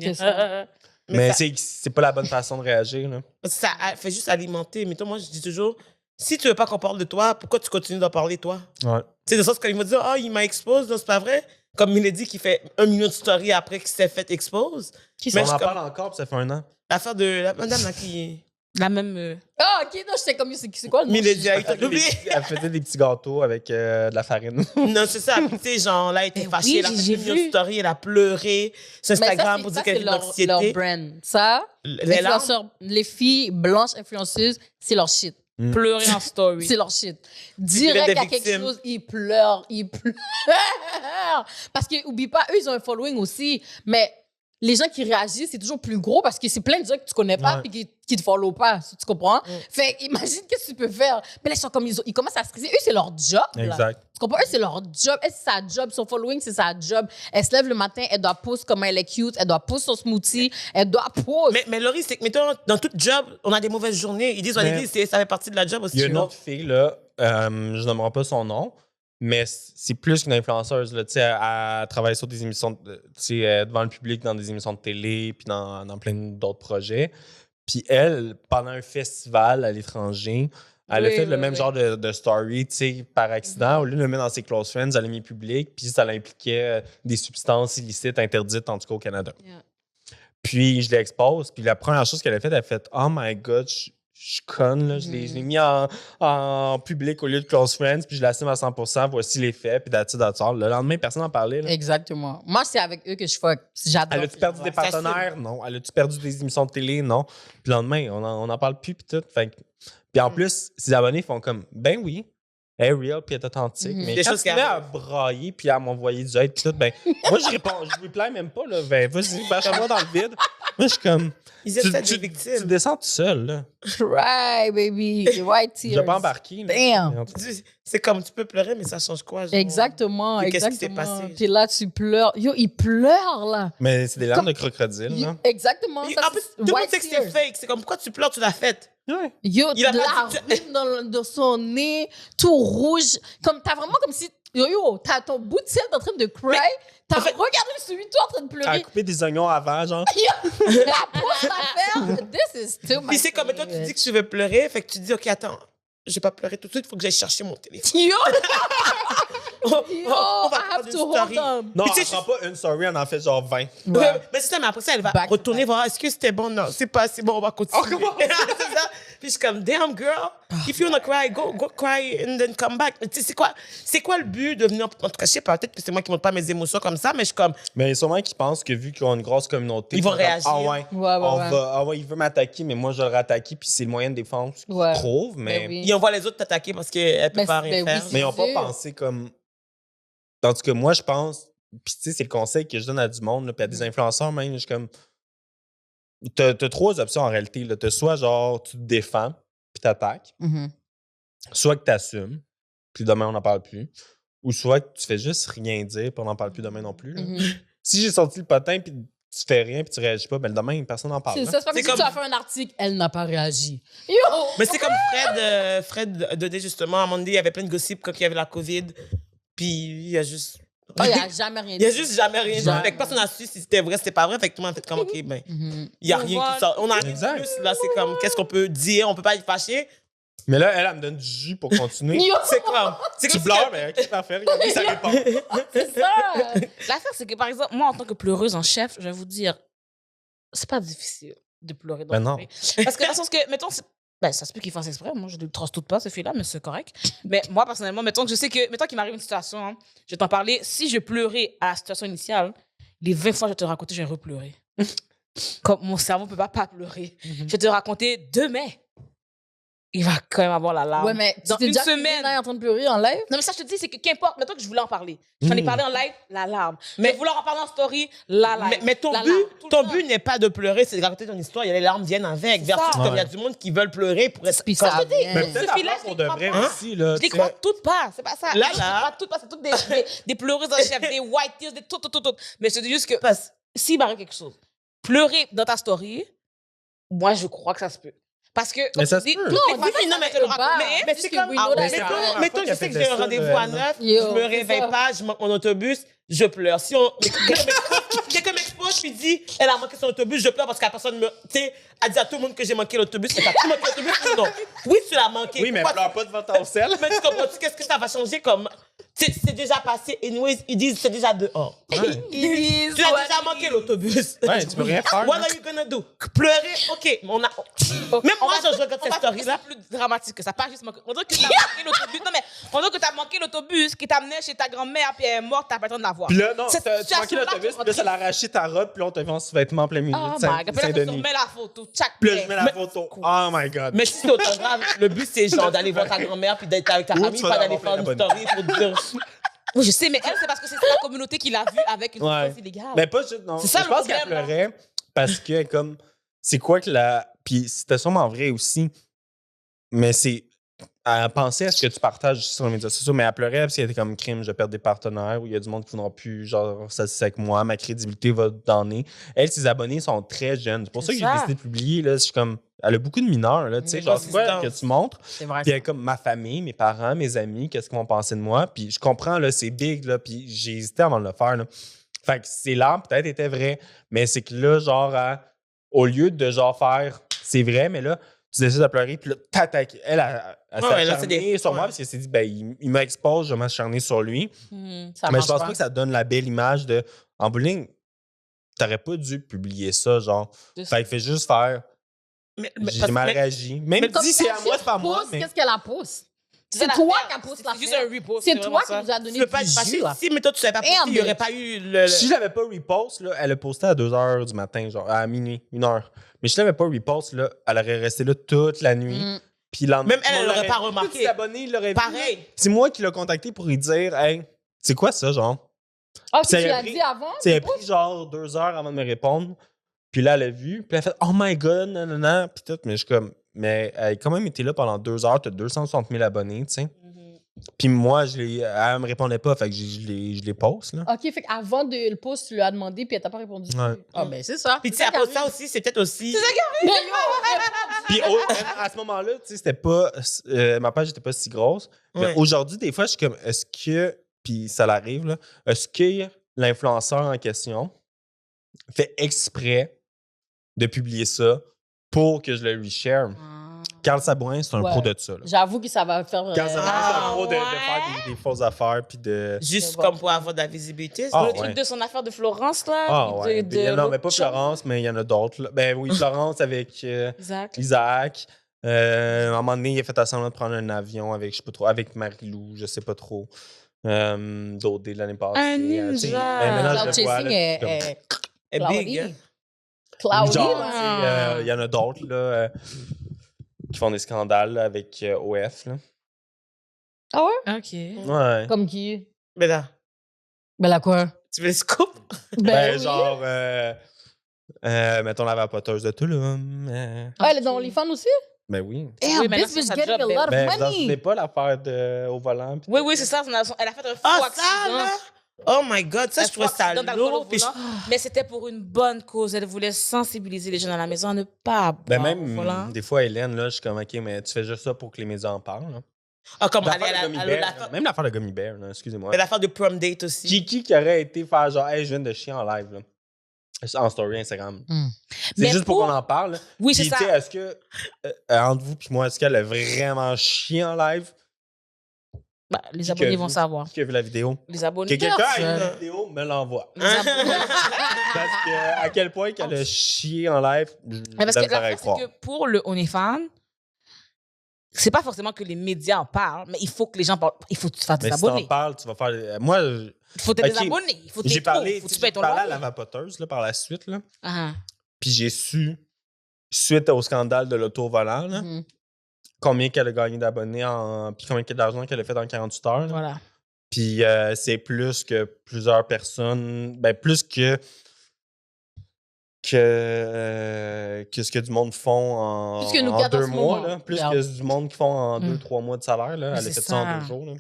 C'est ça. Mais ça, c'est pas la bonne façon de réagir, là. ça fait juste alimenter. Mais toi, moi, je dis toujours, si tu veux pas qu'on parle de toi, pourquoi tu continues d'en parler, toi? Ouais. Tu sais, de sorte quand il m'a dit, ah, il m'a expose, non, c'est pas vrai. Comme il a dit qu'il fait 1 million de stories après qu'il s'est fait expose. Qui Mais On je en comme- parle encore, puis ça fait un an. L'affaire de la madame là qui. La même. Ah, ok, non, je sais comme c'est quoi le nom? Milédia, Elle faisait, oublié. elle faisait des petits gâteaux avec de la farine. Non, c'est ça. Puis, tu sais, genre, là, elle était Ben fâchée. oui, elle a fait j'ai 1 million de vu. stories, elle a pleuré sur Mais ça, Instagram pour dire qu'elle c'est vit de leur l'anxiété. brand. Ça, Les larmes. les filles blanches influenceuses, c'est leur shit. Pleurer en story. C'est leur shit. des Direct à quelque victimes. chose, ils pleurent. Parce que, oublie pas, eux, ils ont un following aussi. Mais les gens qui réagissent, c'est toujours plus gros parce que c'est plein de gens que tu connais pas Ouais. et qui te follow pas. Tu comprends? Fait imagine qu'est-ce que tu peux faire. Mais là, ils sont comme, ils commencent à stresser. Eux, c'est leur job. là. Exact. Tu comprends? Eux, c'est leur job. Elle, c'est sa job. Son following, c'est sa job. Elle se lève le matin, elle doit poster comment elle est cute, elle doit poster son smoothie, elle doit poster. Mais Laurie, c'est que, mettons, dans toute job, on a des mauvaises journées. Ils disent, on Mais- dit, ça fait partie de la job aussi. Il y a tu une vois. autre fille, là, je nommerai pas son nom, mais c'est plus qu'une influenceuse. Là, tu sais, elle travaille sur des émissions, tu sais, devant le public dans des émissions de télé, puis dans plein d'autres projets. Puis elle, pendant un festival à l'étranger, Elle a Oui, fait le oui, même oui. genre de story, tu sais, par accident. Au lieu de le mettre dans ses close friends, elle l'a mis public, puis ça impliquait des substances illicites interdites, en tout cas au Canada. Yeah. Puis je l'expose, puis la première chose qu'elle a fait, elle a fait « Oh my God, je suis conne, là. Je l'ai mis en public au lieu de close friends, puis je l'assume à 100%, voici les faits, puis that's it, that's all. » Le lendemain, personne n'en parlait. Là. Exactement. Moi, c'est avec eux que je fuck. J'adore. Elle a-tu perdu des partenaires? Non. Elle a-tu perdu des émissions de télé? Non. Puis le lendemain, on n'en parle plus, puis tout. Fait que- Puis en plus, ses abonnés font comme, ben oui, elle est real, puis elle est authentique. Mais Des quand choses tu te qui mets à arrivent. brailler, puis à m'envoyer du hate, puis tout, ben, moi, je réponds, je reply même pas, là. Ben, vas-y, bâche-moi dans le vide. Moi, je suis comme, Ils tu, étaient des tu victimes. descends tout seul, là. Right, baby. The white Je tears. vais pas embarquer. là. Damn. C'est comme tu peux pleurer, mais ça change quoi? genre? Exactement, Puis qu'est-ce qui s'est exactement. passé? Puis là, tu pleures. Yo, il pleure, là. Mais c'est des larmes de crocodile, là. Exactement. Puis, Ça, en plus, c'est tout le monde white sait que c'est tears. fake. C'est comme, pourquoi tu pleures, tu l'as faite? Ouais. Yo, Il a de pas la dit- rhume dans son nez, tout rouge. Comme, t'as vraiment comme si... Yo, t'as ton bout de ciel en train de cry. T'as en fait- regardé celui de toi en train de Elle a pleurer. coupé des oignons avant, genre. La pointe à faire. This is too much. Puis c'est comme, toi, tu dis que tu veux pleurer, fait que tu dis, OK, attends, je vais pas pleurer tout de suite, il faut que j'aille chercher mon téléphone. Yo, On yo, va I have prendre to une hold story. on. Non, Puis tu elle sais, prend pas une story, elle en fait genre 20. Ouais. Mais c'est ça, mais après ça, elle va Back to retourner back. voir, est-ce que c'était bon? Non, c'est pas assez bon, on va continuer. Oh, comment? C'est ça. Puis je suis comme, damn, girl, if you wanna cry, go cry and then come back. Tu sais, c'est quoi le but de venir, en tout cas, je sais pas, peut-être que c'est moi qui montre pas mes émotions comme ça, mais je suis comme, Mais sûrement qu'ils pensent que vu qu'ils ont une grosse communauté, Ils vont sont comme, réagir. Ah ouais, Ouais, ouais. ah ouais, il veut m'attaquer, mais moi je vais le rattaquer, puis c'est le moyen de défense qu'ils Ouais. trouvent, mais, Ben oui. ils envoient les autres t'attaquer parce qu'elle peut Ben, pas ben rien oui, faire. c'est- mais ils n'ont pas sûr. pensé comme. En tout cas, moi je pense, puis tu sais, c'est le conseil que je donne à du monde, là, puis à des influenceurs même, je suis comme. T'as 3 options en réalité. T'as soit genre tu te défends, puis t'attaques, Mhm. soit que t'assumes, puis demain on n'en parle plus, ou soit que tu fais juste rien dire, puis on n'en parle plus demain non plus. là. Mhm. Si j'ai sorti le potin, puis tu fais rien, puis tu réagis pas, ben demain personne n'en parle. C'est là. ça, c'est pas C'est comme si comme- tu as fait un article, elle n'a pas réagi. Yo! Mais c'est comme Fred Dodé, justement, à un moment donné, il y avait plein de gossip quand il y avait la COVID, puis il a juste. Oh, il a jamais rien Il a dit. juste jamais rien dit. Jamais. Fait que personne n'a su si c'était vrai, c'était pas vrai. Fait que tout le monde a fait comme, OK, ben, Mhm. il y a On rien voit- qui sort. On a rien de Exact. plus. Là, c'est comme, qu'est-ce qu'on peut dire? On peut pas être fâché. Mais là, elle me donne du jus pour continuer. Yo! C'est comme. C'est Tu comme pleures, mais ok, parfait, regardez, ça répond. C'est ça! L'affaire, c'est que, par exemple, moi, en tant que pleureuse en chef, je vais vous dire, c'est pas difficile de pleurer dans Ben le non. vrai. Parce que, dans le sens que, mettons, ben, ça se peut qu'ils fassent exprès. Moi, je ne le trosse tout pas, ces filles-là, mais c'est correct. Mais moi, personnellement, mettons que je sais que, mettons qu'il m'arrive une situation, hein, je vais t'en parler. Si je pleurais à la situation initiale, les 20 fois que je vais te raconter, je vais repleurer. Comme mon cerveau ne peut pas pleurer. Je vais te raconter demain. Il va quand même avoir la larme. Ouais, mais tu Dans t'es une déjà semaine. en train de pleurer en live? Non, mais ça, je te dis, c'est que qu'importe, mettons que je voulais en parler. J'en ai Mm. parlé en live, la larme. Mais- Mais vouloir en parler en story, la larme. Mais ton La but, larme, tout le ton temps. but n'est pas de pleurer, c'est de raconter ton histoire. Il y a les larmes viennent avec. C'est Versus ça. comme il y a Ouais. du monde qui veulent pleurer pour être. Puis comme- ça vient. Mais Ce peut-être fille-là, avoir je pour les de crois vrai pas. aussi, là. Je les tu crois sais. toutes pas, c'est pas ça. Là, Je les là. crois toutes pas, c'est toutes des pleureuses en chef, des white tears, des tout. Mais je te dis juste que Parce- s'il m'arrive quelque chose, pleurer dans ta story, moi, je crois que ça se peut. Parce que. Mais ça tu dis, se peut. toutes les Non, fois, oui, ça, non, je mais te le tu peux raconte. pas. Mais Mais c'est comme. we know that c'est la première fois Mettons, je qu'elle sais que faisait j'ai un ça, rendez-vous elle, à non? 9, Yo, je me c'est réveille ça. pas, je manque mon autobus, je pleure. Si quelqu'un m'expose puis dit, elle a manqué son autobus, je pleure parce que la personne me. Tu sais, elle dit à tout le monde que j'ai manqué l'autobus. Mais t'as-tu manqué l'autobus ou non? Oui, tu l'as manqué. Oui, mais Pourquoi pleure pas devant ton sel. Mais tu comprends-tu qu'est-ce que ça va changer comme. C'est déjà passé. Anyways, ils disent c'est déjà dehors. Tu as déjà manqué l'autobus. Ouais, tu peux rien faire. What là. are you gonna do? Pleurer? OK. Même moi, je regarde cette C'est story-là. plus dramatique que ça. Pas juste manquer. On dirait que t'as manqué l'autobus. Non, mais on dirait que t'as manqué l'autobus qui t'amenait chez ta grand-mère, puis elle est morte, t'as pas le temps de la voir. Puis là, non, Cette tu manquais situation-là, l'autobus, tu puis là, ça l'a arraché ta robe, puis là, on t'a vu en sous-vêtements en plein milieu Oh de my god. Puis là, tu Saint-Denis. remets la photo. Tchac, Puis là, je mets la Mais- photo. Oh my God. Mais si c'est autant grave, le but, c'est genre d'aller voir ta grand-mère puis d'être avec ta Ou famille, tu vas pas d'aller l'avoir faire fait une la story pour dire. Oui, je sais, mais elle, c'est parce que c'est la communauté qui l'a vue avec une Ouais. substance illégale. Mais pas juste, non. C'est ça, je le pense qu'elle problème, là. pleurait parce que, comme, c'est quoi que la. Puis c'était sûrement vrai aussi, mais c'est. Elle pensait à ce que tu partages sur les médias sociaux, mais elle pleurait parce qu'elle était comme crime, je perds des partenaires, ou il y a du monde qui ne voudra plus, genre, s'associer avec moi, ma crédibilité va donner. Elle, ses abonnés sont très jeunes. C'est pour ça que C'est j'ai ça. décidé de publier, là. Je suis comme. Elle a beaucoup de mineurs, là, tu sais, Mais genre, c'est quoi que consistance. tu montres? C'est vrai. Puis elle est comme ma famille, mes parents, mes amis, qu'est-ce qu'ils vont penser de moi? Puis je comprends, là, c'est big, là, puis j'ai hésité avant de le faire, là. Fait que c'est là, peut-être était vrai, mais c'est que là, genre, au lieu de genre faire, c'est vrai, mais là, tu tu décides de pleurer, puis là, t'attaques. Elle s'est Ouais, là, c'est acharnée sur moi parce qu'elle s'est dit, ben, il m'expose, je vais m'acharner sur lui. Ça Mais marche je pense pas que ça donne la belle image de. En bowling, t'aurais pas dû publier ça, genre. Fait que fais juste faire. J'ai mal réagi. Même Comme si c'est ta à moi, c'est pas à moi. pousse, Mais... qu'est-ce qu'elle a pousse? C'est ça toi l'affaire. qui a pousse C'est juste un repost. C'est vraiment toi qui ça. nous a Tu donné veux pas du passer. jus, là. Si, mais toi, tu savais pas Damn, poster, il n'y aurait bitch. pas eu le. Si je l'avais pas repost, là, elle a posté à 2h du matin, genre à minuit, 1h. Mais si je l'avais pas repost, là, elle aurait resté là toute la nuit. Puis le lendemain, Même elle l'aurait pas remarqué. Les abonnés l'auraient vu. Pareil. C'est moi qui l'ai contacté pour lui dire, hey, c'est quoi ça, genre? Ah, ça tu a l'as pris- dit avant? Ça a pris genre 2 heures avant de me répondre. Puis là, elle a vu. Puis elle a fait, oh my god, nanana. Puis tout. Mais je suis comme, mais elle a quand même été là pendant 2 heures. T'as 260 000 abonnés, tu sais. Puis moi, elle me répondait pas. Fait que je les poste, là. OK, fait qu'avant de le post, tu lui as demandé, puis elle t'a pas répondu. Ouais. Ah, ben c'est ça. Puis tu sais, après ça aussi, c'est peut-être aussi. Mais Puis à ce moment-là, tu sais, c'était pas. Ma page n'était pas si grosse. Mais Ouais. aujourd'hui, des fois, je suis comme, est-ce que. Puis ça l'arrive, là. Est-ce que l'influenceur en question fait exprès de publier ça pour que je le reshare? Carl Sabourin, c'est un Ouais. pro de ça, là. J'avoue que ça va faire. Carl Sabourin, c'est un pro de ouais? faire des fausses affaires, puis de. Juste Je vois. comme pour avoir de la visibilité. Ah, Le ouais. truc de son affaire de Florence, là. Ah, puis ouais. de Non, mais pas l'autre chum. Florence, mais il y en a d'autres, là. Ben oui, Florence avec. Isaac. Isaac. À un moment donné, il a fait semblant de prendre un avion avec, je sais pas trop, avec Marie-Lou, je sais pas trop. D'autres l'année passée. Un tu sais, ninja. ben, maintenant, Cloud je le vois, chasing là, est comme- est cloudy. big. Hein? Cloudy, Genre, là. tu sais, il y en a d'autres là, qui font des scandales là, avec OF. Là. Ah ouais? OK. Ouais. Comme qui? Mais là, Ben là quoi? tu veux le scoop? Ben, oui. genre, mettons la vapoteuse de Tulum. Ah, elle est dans OnlyFans aussi? Ben oui. Damn, Oui, mais là, this bitch ça getting a job, lot of Ben, vous en money. souvenez pas l'affaire au volant? pis Oui, tout? oui, c'est ça. Elle a fait un faux Ah, accident. ça, là? Oh my God, ça, Un je trouvais faux ça accident d'alcool au lourd. puis volant. Mais c'était pour une bonne cause. Elle voulait sensibiliser les gens à la maison à ne pas boire Ben au même, volant. des fois, Hélène, là, je suis comme, OK, mais tu fais juste ça pour que les médias en parlent. Là. Ah, comme aller L'affaire de à Gummy la- Bear, l'affaire- là. Même l'affaire de Gummy Bear, là, excusez-moi. mais l'affaire de prom date aussi. Qui aurait été faire genre, hey, je viens de chier en live, là. En story Instagram. Hmm. C'est Mais juste pour pour- qu'on en parle. là. Oui, Puis, c'est tu sais, ça. est-ce que, entre vous puis moi, est-ce qu'elle a vraiment chié en live? Bah, les Qui abonnés a vont vu? savoir. Qui a vu la vidéo? Les abonnés. Que quelqu'un a Personne. une vidéo, me l'envoie. Les abonnés. Parce que, à quel point qu'elle a chié en live, Mais j'ai parce de la que misère à y l'affaire, croire. c'est que pour le OnlyFans, c'est pas forcément que les médias en parlent, mais il faut que les gens parlent. Il faut que tu fasses des Mais si t'en abonnés. parles, tu vas faire. Moi, Il faut que tu aies des Ok. abonnés. Il faut que j'ai tu parlé, faut que tu tu payes ton parlais à loyer. la vapoteuse là, par la suite, là. Ah, Puis j'ai su, suite au scandale de l'auto-volant, là, Mhm. combien qu'elle a gagné d'abonnés puis combien d'argent qu'elle a fait en 48 heures. là. voilà. Puis c'est plus que plusieurs personnes, ben plus que ce que du monde font Plus que nous en quatre en 2 ce mois, moment. là. Plus Regarde. que du monde qui font en Mm. 2-3 mois de salaire. Là. Mais Elle a c'est fait ça en ça. 2 jours. Là.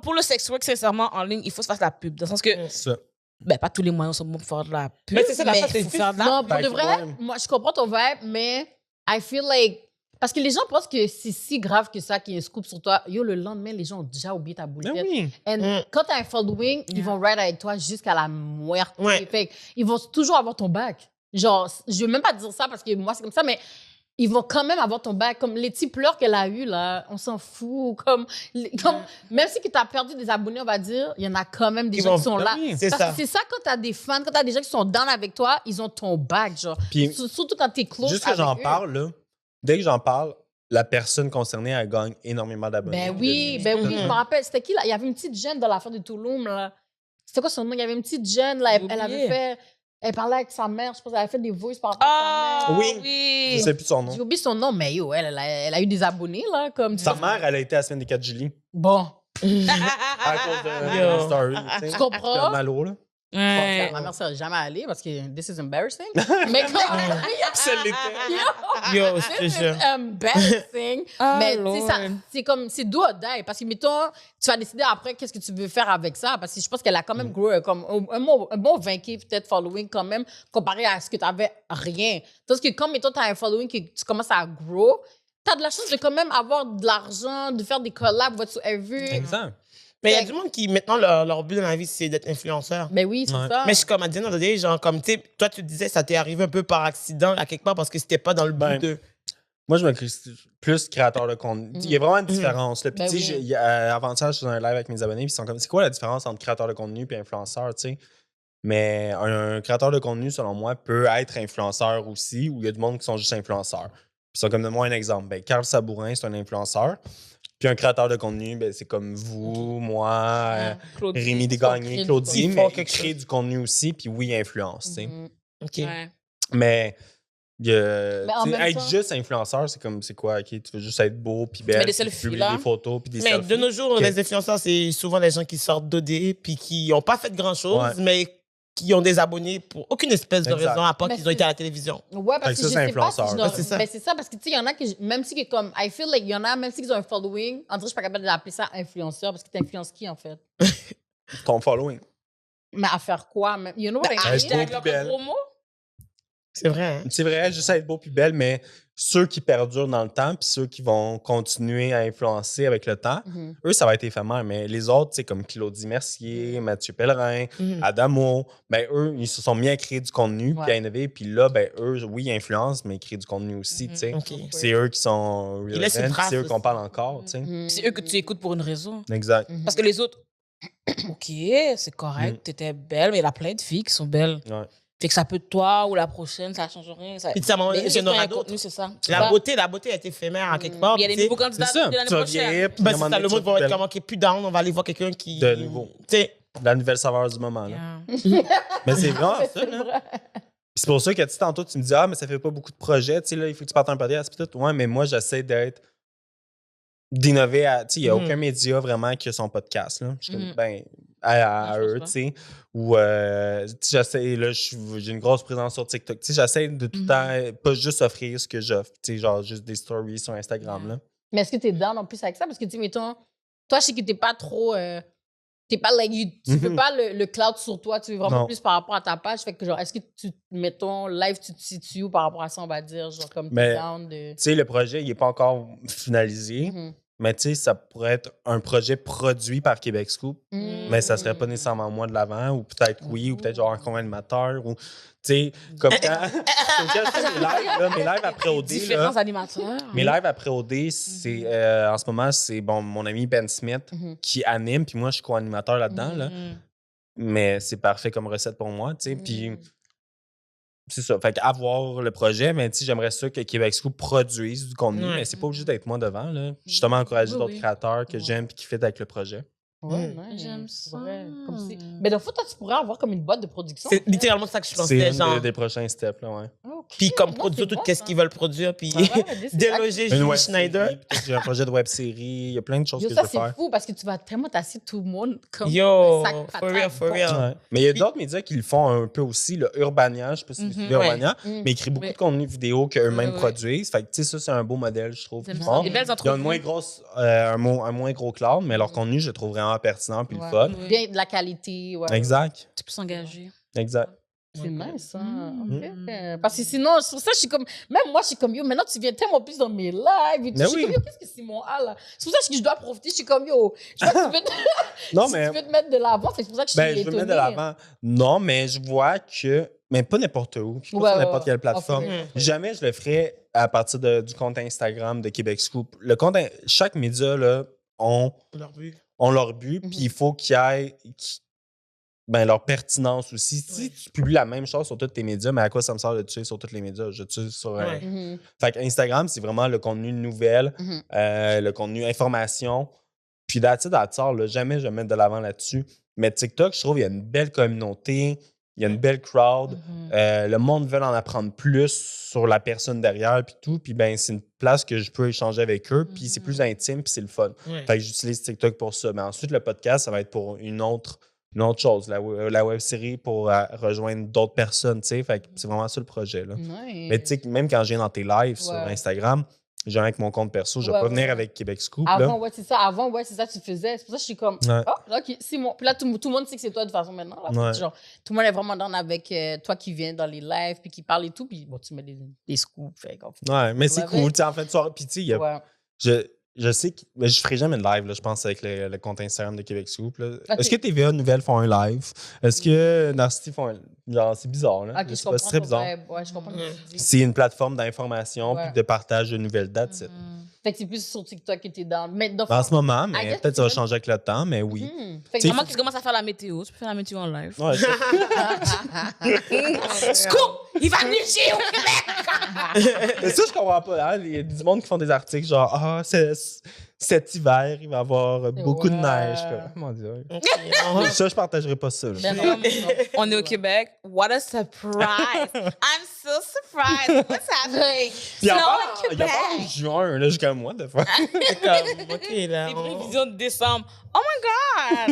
Pour le sex work, sincèrement, en ligne, il faut se faire de la pub. Dans le sens que, C'est ça. ben, pas tous les moyens sont bons pour faire de la pub. Mais c'est ça, la face, il c'est faut plus- faire de la Non, pour Fait de que, vrai, ouais. moi, je comprends ton vibe, mais I feel like. Parce que les gens pensent que c'est si grave que ça qu'il y ait un scoop sur toi. Yo, le lendemain, les gens ont déjà oublié ta Ben boulette. oui. And Mm. quand t'as un following, ils Yeah. vont ride avec toi jusqu'à la muerte. Ouais. Fait que ils vont toujours avoir ton bac. Genre, je veux même pas dire ça parce que moi, c'est comme ça, mais ils vont quand même avoir ton bac. Comme les petits pleurs qu'elle a eu là, on s'en fout. Comme, même si tu as perdu des abonnés, on va dire, il y en a quand même des Ils gens vont- qui sont Ben là. oui. C'est Parce ça. que c'est ça quand t'as des fans, quand t'as des gens qui sont down avec toi, ils ont ton bac, genre. Puis Surtout quand t'es close juste que avec j'en eux. parle, là, dès que j'en parle, la personne concernée, elle gagne énormément d'abonnés. Ben oui, ben oui, Mhm. je me rappelle. C'était qui, là? Il y avait une petite jeune dans l'affaire de Touloum, là. C'était quoi son nom? Il y avait une petite jeune, là. J'ai Elle avait oublié. fait... Elle parlait avec sa mère, je pense. Elle avait fait des voices par rapport à Ah, sa mère. Oui. oui. Je sais plus son nom. J'ai oublié son nom, mais yo, elle a eu des abonnés, là, comme... Sa mère, elle a été à la semaine des 4 juillet. Bon. À cause de Yo. la story. Tu Tu comprends? Malo, là. Ouais. Ma mère, ça jamais allé parce que this is embarrassing. Mais comme... Ça l'était. Yo, je te This is jure. embarrassing. Ah, Mais tu sais, ça, Lord. c'est comme, c'est do or die. Parce que, mettons, tu vas décider après qu'est-ce que tu veux faire avec ça. Parce que je pense qu'elle a quand même grow, comme un bon 20K peut-être following quand même, comparé à ce que tu avais rien. Parce que quand, mettons, tu as un following que tu commences à grow, tu as de la chance de quand même avoir de l'argent, de faire des collabs whatsoever. Exact. Mais il y a du monde qui, maintenant, leur but dans la vie, c'est d'être influenceur. Ben oui, c'est Ouais. ça. Mais je suis comme à dire, genre, comme, tu sais, toi, tu disais, ça t'est arrivé un peu par accident, à quelque part, parce que c'était pas dans le but Ben, de. Moi, je me crée plus créateur de contenu. Il y a vraiment une différence. Là. Puis, Ben tu sais, oui. avant-ça, je faisais un live avec mes abonnés. Puis, ils sont comme, c'est quoi la différence entre créateur de contenu et influenceur, tu sais? Mais un créateur de contenu, selon moi, peut être influenceur aussi, ou il y a du monde qui sont juste influenceurs. Puis, ça, comme donne-moi un exemple. Ben, Carl Sabourin, c'est un influenceur. Puis, un créateur de contenu, ben, c'est comme vous, moi, Claudie. Rémi crée Desgagnés, du Claudie, contenu. mais Ils font il quelque crée du contenu aussi, puis oui, il influence, tu sais. OK. Ouais. Mais Mais en tu sais, même être temps- juste influenceur, c'est comme, c'est quoi? OK, tu veux juste être beau, puis belle, Mais des puis selfies, publier là. des photos, puis des Mais selfies. de nos jours, Ok. les influenceurs, c'est souvent les gens qui sortent d'OD puis qui n'ont pas fait grand-chose, Ouais. mais qui ont des abonnés pour aucune espèce de Exact. raison, à part Mais qu'ils ont c'est- été à la télévision. Ouais, Fait parce que que ça, je c'est sais pas si influenceur. je Ouais, c'est ça. Ben, c'est ça, parce que, tu sais, il y en a que, même si, que, comme, I feel like, il y en a, même s'ils ont un following, en dirait, je suis pas capable d'appeler ça influenceur, parce que t'influences qui, en fait? Ton following. Mais à faire quoi? Même? You know what I mean? Hashtag- Avec leur belle. promo. C'est vrai, hein? C'est vrai, juste être beau puis belle, mais ceux qui perdurent dans le temps, puis ceux qui vont continuer à influencer avec le temps, Mhm. eux, ça va être éphémère. Mais les autres, c'est comme Claudie Mercier, Mathieu Pellerin, Mhm. Adamo, ben eux, ils se sont mis à créer du contenu, puis Ouais. à innover. Puis là, ben eux, oui, ils influencent, mais ils créent du contenu aussi, tu sais. OK. C'est eux qui sont Ils laissent une relevant, puis trace c'est eux qu'on aussi. parle encore, tu sais. Mhm. C'est eux que tu écoutes pour une raison. Exact. Mhm. Parce que les autres, OK, c'est correct, t'étais belle, mais il y a plein de filles qui sont belles. Ouais. Fait que ça peut toi ou la prochaine, ça change rien. Ça... Puis ça m'en Mais il y en un aura contenu, d'autres. c'est ça. La beauté est éphémère à quelque part. Il y a des tu sais. nouveaux candidats C'est ça. de l'année Tu vas prochaine. vieillir, puis Ben, à un c'est moment ça, le donné, monde tu vas va être être comme, OK, plus down, on va aller voir quelqu'un qui... De nouveau. Tu sais, la nouvelle saveur du moment, là. Yeah. Mais c'est vraiment Mais ça, c'est là. vrai. Puis c'est pour ça que, tu sais, tantôt, tu me dis, ah, mais ça fait pas beaucoup de projets, tu sais, là, il faut que tu partes un podcast, puis tout. Ouais, mais moi, j'essaie d'innover à. Tu sais, il n'y a aucun média vraiment qui a son podcast, là. Je suis comme, ben, à Non, je eux, pense tu sais. Ou, tu sais, j'essaie, là, j'ai une grosse présence sur TikTok. Tu sais, j'essaie de tout le temps, pas juste offrir ce que j'offre, tu sais, genre juste des stories sur Instagram, là. Mais est-ce que t'es down en plus avec ça? Parce que, tu sais, mettons, toi, je sais que t'es pas trop. T'es pas like, tu veux pas le cloud sur toi, tu veux vraiment Non. plus par rapport à ta page. Fait que, genre, est-ce que tu, mettons, live, tu te situes où par rapport à ça, on va dire, genre, comme Mais- t'es down de. Tu sais, le projet, il n'est pas encore finalisé, Mhm. mais tu sais, ça pourrait être un projet produit par Québec Scoop. Mais ça serait pas nécessairement moi de l'avant, ou peut-être oui, ou peut-être genre un co-animateur, ou tu sais, comme quand je fais mes lives, là, mes lives après OD, Différents là, animateurs. mes lives après OD, c'est en ce moment, c'est bon, mon ami Ben Smith qui anime, puis moi je suis co-animateur là-dedans, là, mais c'est parfait comme recette pour moi, tu sais, puis c'est ça, fait qu'avoir le projet, mais tu sais, j'aimerais ça que Québec Scoop produise du contenu, Ouais. mais c'est pas obligé d'être moi devant, là. Justement, encourager Oui, d'autres oui. créateurs que Ouais. j'aime puis qui fit avec le projet. Ouais, Mm. ouais, J'aime c'est ça. vrai. Comme si... Mais dans le fond, toi, tu pourrais avoir comme une boîte de production. c'est littéralement ça que je C'est pensais, une genre. des prochains steps, là, ouais. Ok. Puis comme Non, produire c'est tout bon, ce ça. qu'ils veulent produire, puis Ouais, ouais, déloger Une Julie web Schneider. série, peut-être j'ai un projet de web série, il y a plein de choses Yo, que ça, je veux c'est faire. fou parce que tu vas tellement tasser tout le monde comme Yo, un sac for patate. real, for real. Ouais. Mais il y a d'autres médias qui le font un peu aussi, le Urbania, je sais pas si vous suivez Urbania, Mm. mais ils créent beaucoup Oui. de contenu vidéo qu'eux-mêmes Oui, oui. produisent. Fait que, tu sais, ça, c'est un beau modèle, je trouve. J'aime qu'ils ça. font. Des belles Ils ont entreprises. une moins grosse, un moins gros cloud, mais leur contenu, je le trouve vraiment pertinent puis Ouais. le fun. Oui. Bien de la qualité. Ouais. Exact, Tu peux s'engager. exact. C'est nice, ça. Mm. Ok. Parce que sinon, sur ça, je suis comme. Même moi, je suis comme, yo, maintenant, tu viens tellement plus dans mes lives. Et tout. Mais Je suis oui. comme, yo, qu'est-ce que c'est mon A, là? C'est pour ça que je dois profiter. Je suis comme, yo, je vois que tu veux te, Non, tu mais veux te mettre de l'avant. C'est pour ça que je suis ben, je veux étonnée. mettre de l'avant. Non, mais je vois que. Mais pas n'importe où. Je sais pas Ouais, sur ouais, n'importe quelle ouais. plateforme. Ah, for real. Jamais je le ferais à partir du compte Instagram de Québec Scoop. Chaque média là, ont Leur but. leur but, puis il faut qu'il y ait leur pertinence aussi. Si tu publies la même chose sur tous tes médias, mais à quoi ça me sert de tuer sur tous les médias? Je tue sur Ouais. Mhm. Fait que Instagram, c'est vraiment le contenu nouvelle, Mhm. le contenu information. Puis that's it, là, jamais je vais mettre de l'avant là-dessus. Mais TikTok, je trouve, il y a une belle communauté, il y a une belle crowd. Le monde veut en apprendre plus sur la personne derrière, puis tout. Puis ben, c'est une place que je peux échanger avec eux, puis c'est plus intime, puis c'est le fun. Ouais. Fait que j'utilise TikTok pour ça. Mais ensuite, le podcast, ça va être pour une autre chose. La web série pour rejoindre d'autres personnes, tu sais. Fait que c'est vraiment ça le projet, là. Nice. Mais tu sais, même quand je viens dans tes lives sur Ouais. Instagram, je viens avec mon compte perso, je vais Ouais, pas ouais, venir ouais. avec Québec Scoop, Avant, là. ouais, c'est ça. Avant, ouais, c'est ça que tu faisais. C'est pour ça que je suis comme, Ouais. oh, OK, c'est mon. Puis là, tout le monde sait que c'est toi de toute façon maintenant. Là. Ouais. Genre, tout le monde est vraiment dans avec toi qui viens dans les lives, puis qui parle et tout. Puis bon, tu mets des scoops. Fait, qu'on- Ouais, mais c'est Ouais, cool, mais- tu sais, en fait, puis tu sais, il y a- Ouais. je sais que mais je ferai jamais de live, là, je pense, avec le compte Instagram de Québec Scoop. Là. Ok. Est-ce que TVA Nouvelles font un live? Est-ce que Nasty font un... Genre, c'est bizarre, là. Ok, Je je sais pas, comprends. c'est très ton bizarre. vibe. Ouais, je comprends ce que tu dis. C'est une plateforme d'information Ouais. puis de partage de nouvelles dates. Fait que c'est plus sur TikTok que t'es dans. Mais dans En ce moment, I mais guess peut-être ça va c'est changer avec le temps, mais oui. Fait que T'sais, À moins qu'ils commencent à faire la météo. Tu peux faire la météo en live. Ouais, ça- Scoop! Il va neiger au Québec! mais ça, je comprends pas. Hein? Il y a du monde qui font des articles genre Ah, cet hiver, il va y avoir beaucoup de Ouais. neige. Comme, oh mon Dieu. Ok. Ça, je partagerai pas ça. là. Ben non, On est au Québec. What a surprise! I'm so surprised. What's happening? Puis Snow il y a in pas en Québec. juin, là, jusqu'à moi, des fois. C'est comme, ok, là. Les prévisions de décembre. Oh my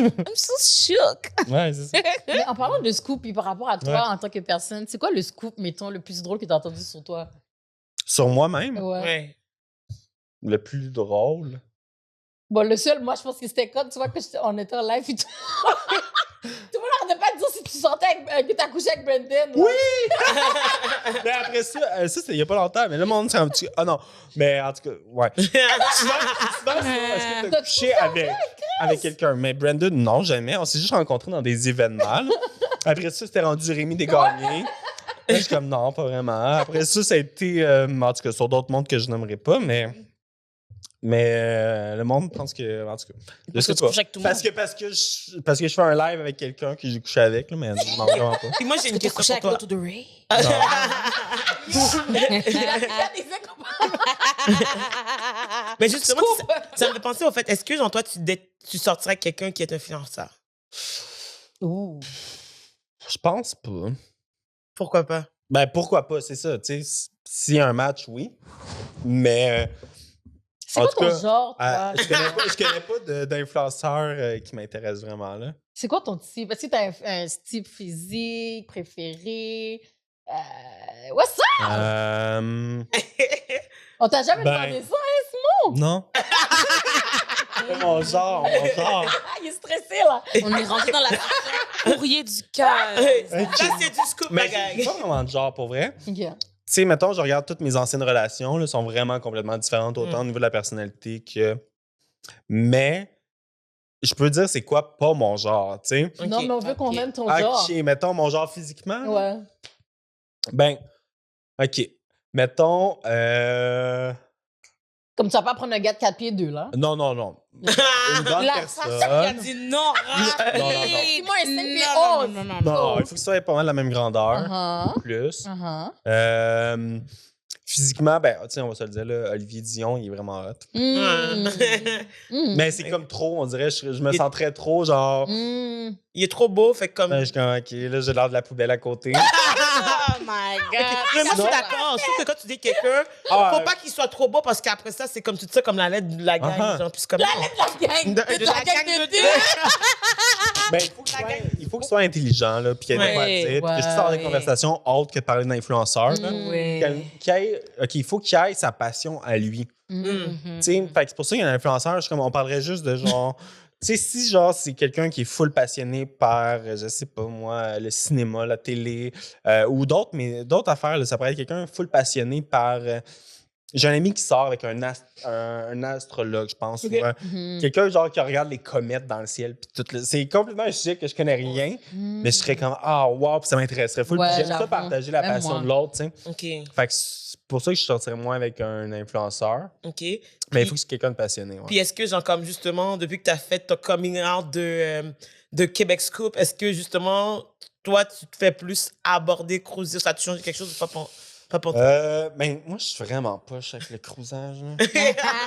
God! I'm so shook. Ouais, c'est ça. Mais en parlant de scoop, puis par rapport à toi Ouais. en tant que personne, c'est quoi le scoop, mettons, le plus drôle que t'as entendu sur toi? Sur moi-même, Ouais. le plus drôle. Bon, le seul, moi, je pense que c'était quand, tu vois, on était en live et tout. Tout le monde n'arrêtait pas de dire si tu sortais avec, que t'as couché avec Brendan. Oui! Mais après ça, c'était il y a pas longtemps, mais le monde, c'est un petit. Ah non, mais en tout cas, ouais. Souvent, est-ce que t'as couché avec quelqu'un? Mais Brandon, non, jamais. On s'est juste rencontrés dans des événements. Là. Après ça, c'était rendu Rémi Desgagnés. Là, je suis comme non, pas vraiment. Après ça a été, en tout cas, sur d'autres mondes que je n'aimerais pas, mais le monde pense que, en tout cas, je Parce sais que tu pas. couches avec tout le monde. Parce que je fais un live avec quelqu'un que j'ai couché avec, là, mais non, vraiment pas. Puis moi, j'ai une Tu couché question avec pour toi. l'autre de Ray? Mais justement, ça me fait penser au fait, est-ce que, genre, toi, tu sortirais avec quelqu'un qui est influenceur? Ouh. Je pense pas. Pourquoi pas? Ben, pourquoi pas, c'est ça. Tu sais, s'il y a un match, oui. Mais. C'est en quoi tout ton cas, genre, toi? je connais pas d'influenceurs qui m'intéressent vraiment, là. C'est quoi ton type? Est-ce que t'as un type physique préféré? What's up? On t'a jamais Ben- demandé ça, hein? Non. C'est mon genre. Ah, il est stressé, là. On est rentré dans la courrier du cœur. Ça, c'est du scoop, ma Mais gang. c'est pas vraiment de genre, pour vrai. OK. Tu sais, mettons, je regarde toutes mes anciennes relations, là, sont vraiment complètement différentes, autant au niveau de la personnalité que. Mais, je peux dire c'est quoi pas mon genre, tu sais. Ok. Non, mais on veut qu'on Ok. aime ton genre. Ok, mettons mon genre physiquement. là. Ouais. Ben, ok. Mettons. Comme tu vas pas prendre un gars de 4 pieds 2, là. Non. Une grande La personne. qui a dit non. Non. Dis-moi un 5 pieds Non, 11. non, non, Non, non. il faut que ce soit pas mal la même grandeur. Uh-huh. Plus. Uh-huh. Physiquement, ben, tu sais, on va se le dire, là, Olivier Dion, il est vraiment hot. Mm. Mm. Mais c'est comme trop, on dirait, je me sens très trop, genre. Mm. Il est trop beau, fait que comme. Ben, je suis comme, ok, là, j'ai l'air de la poubelle à côté. Oh my Mais moi, je suis God. d'accord. Je trouve que quand tu dis quelqu'un, Ah, faut pas qu'il soit trop beau parce qu'après ça, c'est comme tu dis ça comme la lettre de la gang. Uh-huh. Genre, puis c'est comme. La gang. De De la la gang gang de de deux. ben, il faut qu'il soit intelligent, là, puis qu'il ait Ouais, de quoi dire, puis que je puisse avoir des ouais. conversations autres que de parler d'influenceurs. là. Oui. OK, il faut qu'il ait sa passion à lui. Mm. Tu sais, fait que c'est pour ça qu'il y a un influenceur, je suis comme, on parlerait juste de genre. Tu sais, si genre c'est quelqu'un qui est full passionné par, je sais pas moi, le cinéma, la télé, ou d'autres, mais d'autres affaires, là, ça pourrait être quelqu'un full passionné par. J'ai un ami qui sort avec un astrologue, je pense. Ok. Ou, Mhm. quelqu'un genre qui regarde les comètes dans le ciel. Puis tout c'est complètement un sujet que je connais rien, mais je serais comme, ah, wow, puis ça m'intéresserait full. Ouais, Puis j'aime ça j'avoue. partager la Même passion moi. de l'autre, tu sais. OK. Fait que c'est pour ça que je sortirais moins avec un influenceur. OK. Mais il faut que c'est quelqu'un de passionné. Ouais. Puis est-ce que, genre, comme justement, depuis que tu as fait ton coming out de Québec Scoop, est-ce que justement, toi, tu te fais plus aborder, cruiser, ça a changé quelque chose ou pas pour toi? Ben, moi, je suis vraiment poche avec le cruisage.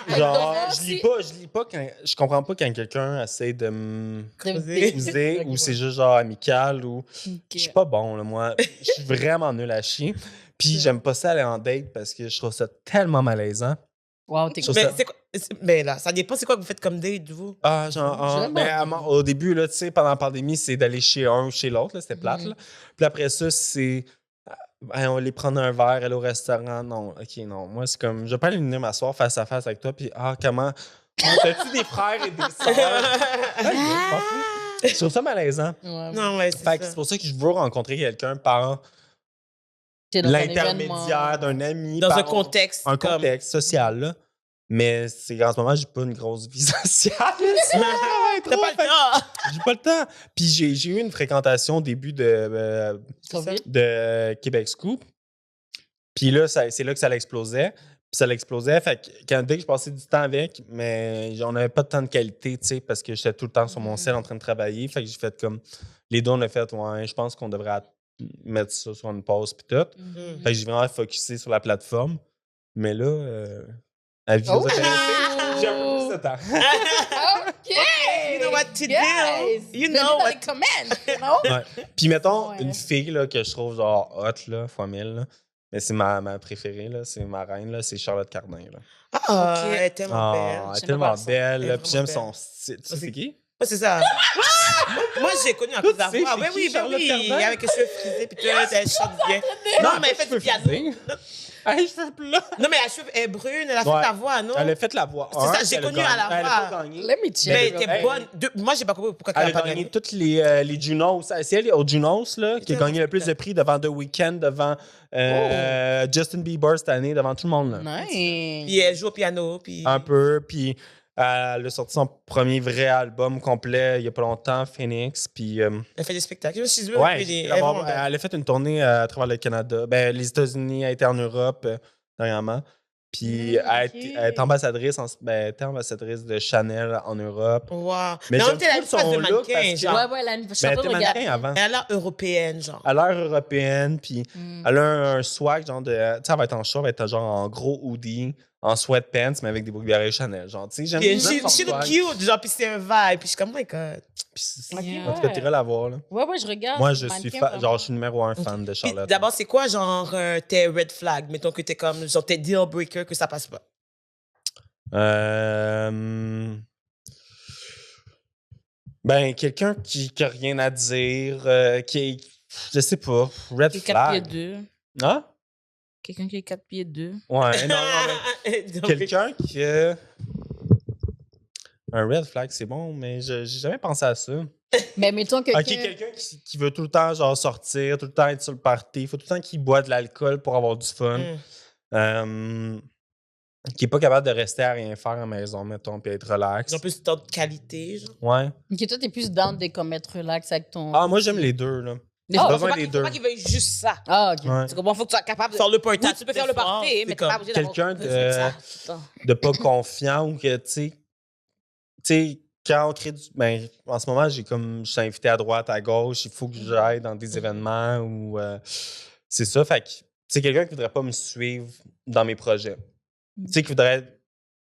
Là. Genre, je lis pas quand. Je comprends pas quand quelqu'un essaie de me cruiser ou c'est juste genre amical ou. Je suis pas bon, là, moi. Je suis vraiment nul à chier. Puis j'aime pas ça aller en date parce que je trouve ça tellement malaisant. Wow, t'es Je trouve Mais ça- c'est quoi? Mais là, ça dépend, c'est quoi que vous faites comme date, vous? Ah, genre, J'aime ben, au début, là, tu sais, pendant la pandémie, c'est d'aller chez un ou chez l'autre, là, c'était plate. Là. Puis après ça, c'est. On va aller prendre un verre, aller au restaurant. Non, ok, non. Moi, c'est comme. Je vais pas aller venir m'asseoir face à face avec toi, puis comment. T'as-tu des frères et des sœurs? Je trouve ça malaisant. Ouais. Non, ouais, Fait que c'est c'est pour ça que je veux rencontrer quelqu'un par T'es dans un l'intermédiaire événement. d'un ami. dans par un contexte. Un comme- contexte social, là. Mais c'est qu'en ce moment, j'ai pas une grosse vie sociale. T'as pas le temps. J'ai pas le temps. Puis j'ai eu une fréquentation au début de Québec Scoop. Puis là, c'est là que ça l'explosait. Puis ça l'explosait. Fait que dès que je passais du temps avec, mais on n'avait pas de temps de qualité, tu sais, parce que j'étais tout le temps sur mon cell en train de travailler. Fait que j'ai fait comme. Les deux, on a fait, ouais, je pense qu'on devrait mettre ça sur une pause, puis tout. Fait que j'ai vraiment focusé sur la plateforme. Mais là, la vie nous a fait j'ai un peu plus de temps. OK! You know what to do. Yes! You Donnez know dans what les comments, you know? Ouais. Puis mettons, Ouais. une fille là, que je trouve genre hot, là, fois 1000, là, mais c'est ma préférée, là, c'est ma reine, là, c'est Charlotte Cardin. Là. Ah, Ok. elle est tellement belle. Elle est J'aime tellement pas ça. belle, Elle là, est puis j'aime vraiment son style. Tu sais c'est- c'est qui? Ouais, c'est ça. Moi, j'ai connu un peu Tu sais, d'avoir. c'est Ben qui, oui, ben Charlotte oui. Cardin? Avec les cheveux frisés, puis tout, elle chante bien. Non, mais elle fait du piano. Hey, je fais plus là. Non, mais la cheveux est brune, elle a fait Ouais. ta voix, non? Elle a fait la voix. C'est ça, j'ai connu à la Elle a voix. pas gagné. Let me Mais check. elle était Hey. bonne. Moi, j'ai pas compris pourquoi elle Elle n'a a pas gagné gagné. toutes les Junos. C'est elle, au Junos, là, qui a gagné le plus de prix devant The Weeknd, devant Justin Bieber cette année, devant tout le monde. Là. Nice. Puis elle joue au piano, puis... Un peu, puis elle a sorti son premier vrai album complet il y a pas longtemps, Phoenix, puis Elle fait des spectacles. Je me suis dit, ouais, elle est d'abord, vraiment belle. elle a fait une tournée à travers le Canada, ben, les États-Unis, elle a été en Europe dernièrement, puis elle est ambassadrice, elle était ambassadrice de Chanel en Europe. Wow. Mais Mais en j'aime même temps, elle a une full face de son look mannequin, parce que- genre. Ouais, ouais, la Mais elle chanteuse était regarde. mannequin avant. Elle a l'air européenne, genre. Elle a l'air européenne, puis Mm. elle a un swag, genre de. Tu sais, elle va être en short, elle va être genre en gros hoodie, en sweatpants, mais avec des boucles d'oreilles Chanel. Genre, tu sais, j'aime Puis j'aime son she look swag. cute, genre, puis c'est un vibe. Puis je suis comme, oh my God. Puis Ok, en tout cas, t'iras la voir, là. Ouais, ouais, je regarde. Moi, je suis Mannequin, fan, vraiment. genre, je suis numéro 1 fan de Puis Charlotte. d'abord, c'est quoi, genre, tes red flags? Mettons que t'es comme, genre, tes deal breakers, que ça passe pas. Ben, quelqu'un qui a rien à dire, qui est. Je sais pas, red Qui est 4 pieds flag. 2. Hein? Quelqu'un qui est 4 pieds 2. Ouais, non, mais quelqu'un qui a. Un red flag, c'est bon, mais j'ai jamais pensé à ça. Mais mettons que. Ok, quelqu'un qui veut tout le temps genre sortir, tout le temps être sur le party, faut tout le temps qu'il boit de l'alcool pour avoir du fun. Qui est pas capable de rester à rien faire à la maison, mettons, puis être relax. Ils ont plus de temps de qualité, genre. Ouais. Ok, toi, t'es plus down de comme être relax avec ton. Ah, moi, j'aime les deux, là. Mais Ah, faut besoin pas des qu'il- deux. faut pas qu'il veuille juste ça. Ah, ok. Ouais. Tu comprends? Faut que tu sois capable de. Faire le party. Oui, tu peux faire le party, mais t'es pas obligé d'avoir quelqu'un besoin de- ça tout le temps. De pas confiant ou que, tu sais, quand on crée du. Ben, en ce moment, je suis invité à droite, à gauche, il faut que j'aille dans des événements ou. C'est ça, fait que. C'est quelqu'un qui voudrait pas me suivre dans mes projets. Tu sais, qui voudrait.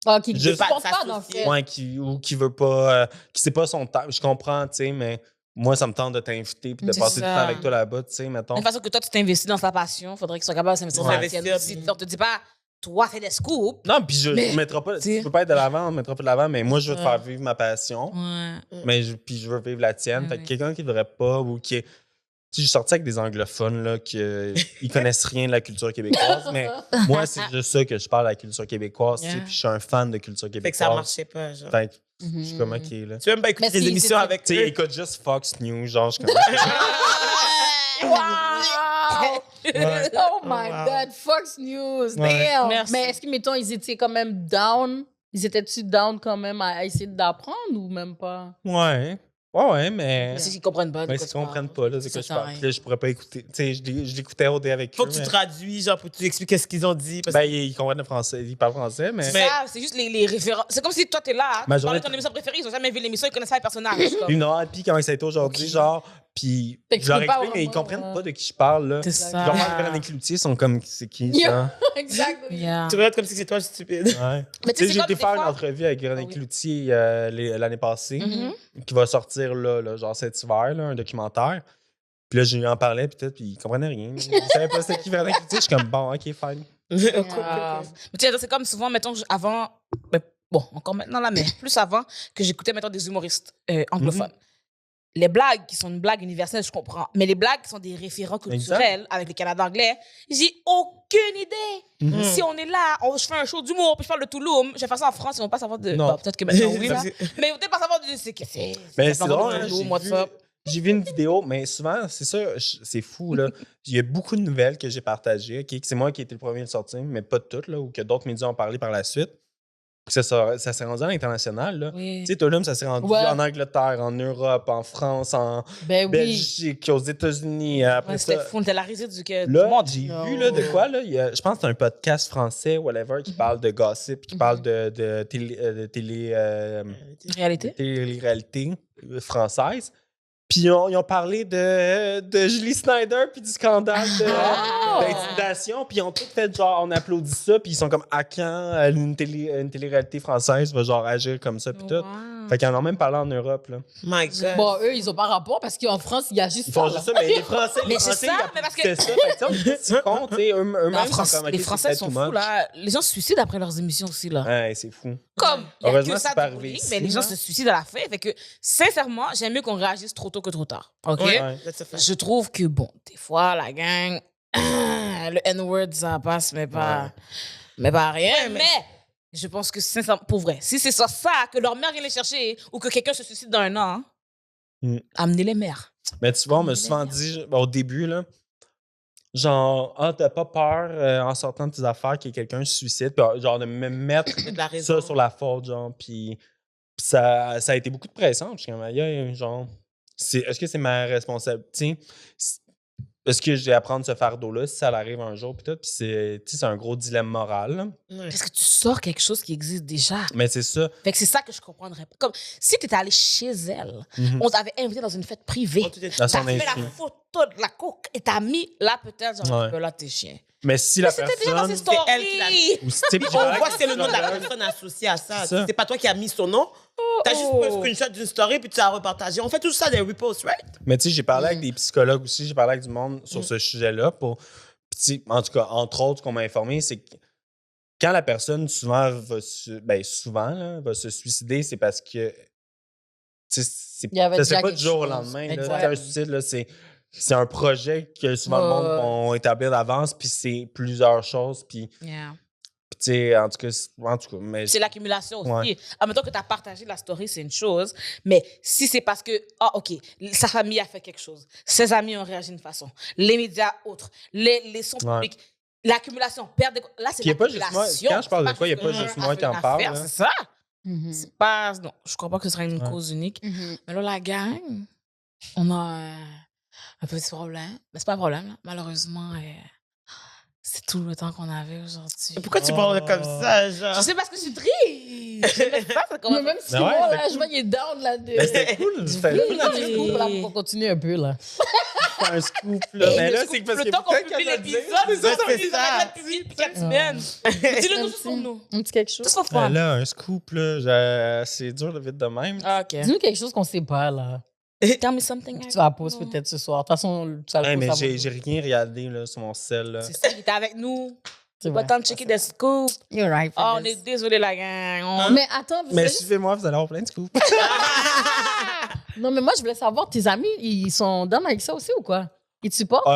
Ah, qui ne Juste- supporte pas, dans le s'associer. fait. Ouais, ou qui veut pas. Qui sait pas son temps. Je comprends, tu sais, mais moi, ça me tente de t'inviter puis de C'est passer du ça. temps avec toi là-bas, tu sais, mettons. De toute façon que toi, tu t'investis dans sa passion, il faudrait qu'il soit capable de s'investir dans Ouais. la tienne. S'investir, Si puis- on te dit pas, toi, fais des scoops. Non, puis je Mais, mettrai pas. t'sais- Tu peux pas être de l'avant, on mettra pas de l'avant, mais moi, je veux te Ouais. faire vivre ma passion. Ouais. Mais puis je veux vivre la tienne. Fait que Ouais. quelqu'un qui voudrait pas ou qui est. Tu sais, j'ai sorti avec des anglophones là, qui ils connaissent rien de la culture québécoise, mais moi, c'est juste ça que je parle de la culture québécoise, tu sais, Yeah. puis je suis un fan de culture Fait que québécoise. ça marchait pas, genre. Fait que je Mhm. suis comme OK, là. Tu veux même pas écouter Mais des si, émissions c'est- avec Tu sais, eux? écoute juste Fox News, genre, je suis comme. Wow! Ouais. Oh my Wow. God, Fox News, Ouais. damn! Merci. Mais est-ce que, mettons, ils étaient quand même down? Ils étaient-tu down quand même à essayer d'apprendre ou même pas? Ouais. Ouais, mais. C'est qu'ils comprennent pas. de Mais quoi ils tu parles. comprennent pas, là, c'est Ça que je sert à parle. rien. Puis là, je pourrais pas écouter. Tu sais, je l'écoutais au dé avec Faut eux. que tu mais- traduis, genre, pour que tu expliques ce qu'ils ont dit. Parce Ben, que ils comprennent le français, ils parlent français, mais. Mais- Ça, c'est juste les références. C'est comme si toi, t'es là, tu Majorité- parles de ton émission préférée, ils ont jamais vu l'émission, ils connaissent pas les personnages. comme- Puis non, puis comment ça a été aujourd'hui, Ok. genre. Puis Fait que je leur tu peux pas explique, mais ils vraiment, comprennent pas de qui je parle, là. C'est Genre, ça. moi, Véronique Cloutier sont comme, c'est qui, Yeah. ça? Exactement. Yeah. tu regardes comme si c'est toi le stupide. Ouais. Mais Tu sais, c'est j'ai comme été des faire une fois- entrevue avec Véronique Ah oui. Cloutier l'année passée, Mhm. qui va sortir là, genre cet hiver, là, un documentaire. Puis là, je lui en parlais, puis tout, puis ils comprenaient rien. Ils savaient pas c'était qui Véronique Cloutier. Je suis comme, bon, OK, fine. Mais tu sais, c'est comme souvent, mettons, avant, ben, bon, encore maintenant là, mais plus avant, que j'écoutais, mettons, des humoristes anglophones. Les blagues qui sont une blague universelle, je comprends. Mais les blagues qui sont des référents culturels avec les Canadiens anglais, j'ai aucune idée. Mhm. Si on est là, je fais un show d'humour, puis je parle de Touloum, je vais faire ça en France, ils vont pas savoir de. Non. Bon, peut-être que maintenant, oui, là. Mais ils vont peut-être pas savoir de. C'est que c'est. Mais c'est drôle, hein, Touloum, WhatsApp. j'ai vu une vidéo, mais souvent, c'est ça, c'est fou, là. Il y a beaucoup de nouvelles que j'ai partagées, OK, que c'est moi qui ai été le premier à le sortir, mais pas toutes, là, ou que d'autres médias ont parlé par la suite. Ça s'est rendu à l'international, là. Oui. Tu sais, Tulum, ça s'est rendu Ouais. en Angleterre, en Europe, en France, en Ben oui. Belgique, aux États-Unis. Après Ouais, c'était ça, fou, on était la risée du là, monde. j'ai Non. vu là, de quoi, là, je pense que c'est un podcast français, whatever, qui parle de gossip, qui parle de Réalité. télé-réalité française. Puis ils ont parlé de Julie Snyder puis du scandale d'intimidation. Puis ils ont tout fait genre, on applaudit ça. Puis ils sont comme, à quand une télé-réalité française va genre agir comme ça puis tout. Wow. Fait qu'ils en ont même parlé en Europe, là. My God. Bon, eux, ils ont pas rapport parce qu'en France, il y a juste Ils font ça. juste ça, mais les Français, Mais c'est ça, mais parce que- c'est ça. Fait que, tu sais, c'est con, tu sais, eux-mêmes La sont France- comme, OK, les c'est Français peut-être sont too fous, much. là. Les gens se suicident après leurs émissions aussi, là. Ouais, c'est fou. Comme, il y a Heureusement, que ça c'est pas du arrivé bullying, ici, mais les gens là. se suicident à la fin. Fait que, sincèrement, j'aime mieux qu'on réagisse trop tôt que trop tard. OK? Ouais. Ouais. That's a fact. Je trouve que, bon, des fois, la gang, le N-word, ça passe, mais pas rien. Ouais, mais je pense que, sincèrement, pour vrai, si c'est ça, que leur mère vient les chercher ou que quelqu'un se suicide dans un an, amenez les mères. Mais tu vois, on m'a souvent dit au début, là, genre, t'as pas peur en sortant de tes affaires qu'il y ait quelqu'un se suicide, puis genre de me mettre De la raison. ça sur la faute, genre, puis ça a été beaucoup de pression. Je suis comme, aïe, genre, est-ce que c'est ma responsabilité? Est-ce que j'ai à prendre ce fardeau-là si ça arrive un jour, puis tout, puis c'est un gros dilemme moral, là. Ouais. Parce que tu sors quelque chose qui existe déjà. Mais c'est ça. Fait que c'est ça que je comprendrais pas. Comme, si t'étais allé chez elle, on t'avait invité dans une fête privée, On te dit- À t'as son fait insu. la photo de la coke et t'as mis là peut-être genre Ouais. là t'es chien. Mais si la C'était déjà dans ses personne. stories. elle qui l'a- Ou si, tu sais, puis On j'ai parlé voit avec que c'est le nom de la psychologue. personne associée à ça. C'est ça. C'est pas toi qui as mis son nom. T'as juste pris un screenshot d'une story puis tu as repartagé. On fait tout ça des reposts, right? Mais tu sais, j'ai parlé avec des psychologues aussi, j'ai parlé avec du monde sur ce sujet-là. Puis, tu sais, en tout cas, entre autres, ce qu'on m'a informé, c'est que quand la personne souvent va se suicider, c'est parce que tu sais, Il y avait ça se fait déjà pas quelque du jour au chose. lendemain. Là. Exact. C'est un suicide, là, c'est un projet que souvent le monde vont établir d'avance, puis c'est plusieurs choses. Puis, Yeah. tu sais, en tout cas, mais C'est l'accumulation aussi. Ouais. En même temps que tu as partagé la story, c'est une chose. Mais si c'est parce que, OK, sa famille a fait quelque chose, ses amis ont réagi d'une façon, les médias autres, les sons Ouais. publics, l'accumulation, perte de... Là, c'est Puis il y a pas juste l'accumulation. moi- quand je parle de C'est quoi, il y a pas juste juste un moi qui en affaire, parle, là. C'est ça. Mhm. C'est pas... Non, je crois pas que ce sera une Ouais. cause unique. Mhm. Mais là, la gang, on a un petit problème. Mais c'est pas un problème, là. Malheureusement, c'est tout le temps qu'on avait aujourd'hui. Pourquoi tu parles comme ça, genre? Je sais parce que je suis triste. J'aime pas ça. Mais même si Mais ouais, moi, c'est là, cool. je vois qu'il est down là. Mais c'était cool. C'était Oui. cool Là, de du coup, là, on continue un peu, là. faire un scoop, là. Mais là, c'est parce le que temps qu'on peut-être publie qu'elle va le dire. l'épisode, C'est ça, c'est ils ça. arrêtent de publier depuis 4 semaines. Dis-le nous sur nous. Un petit quelque chose. Tout ça Ben fun. là, un scoop, là, c'est dur de vite de même. Ah, OK. Dis-nous quelque chose qu'on sait pas, là. Tell me something. Tu vas la poser peut-être ce soir. De toute façon, tu vas Hey, le mais poster. j'ai rien regardé là, sur mon sel. Là. C'est ça qui était avec nous. C'est C'est pas vrai. temps de checker des scoops. You're right. Oh, on Fabien. est désolé, la gang. On- Mais attends, Mais juste- suivez-moi, vous allez avoir plein de scoops. non, mais moi, je voulais savoir, tes amis, ils sont down avec ça aussi ou quoi? Ils te supportent?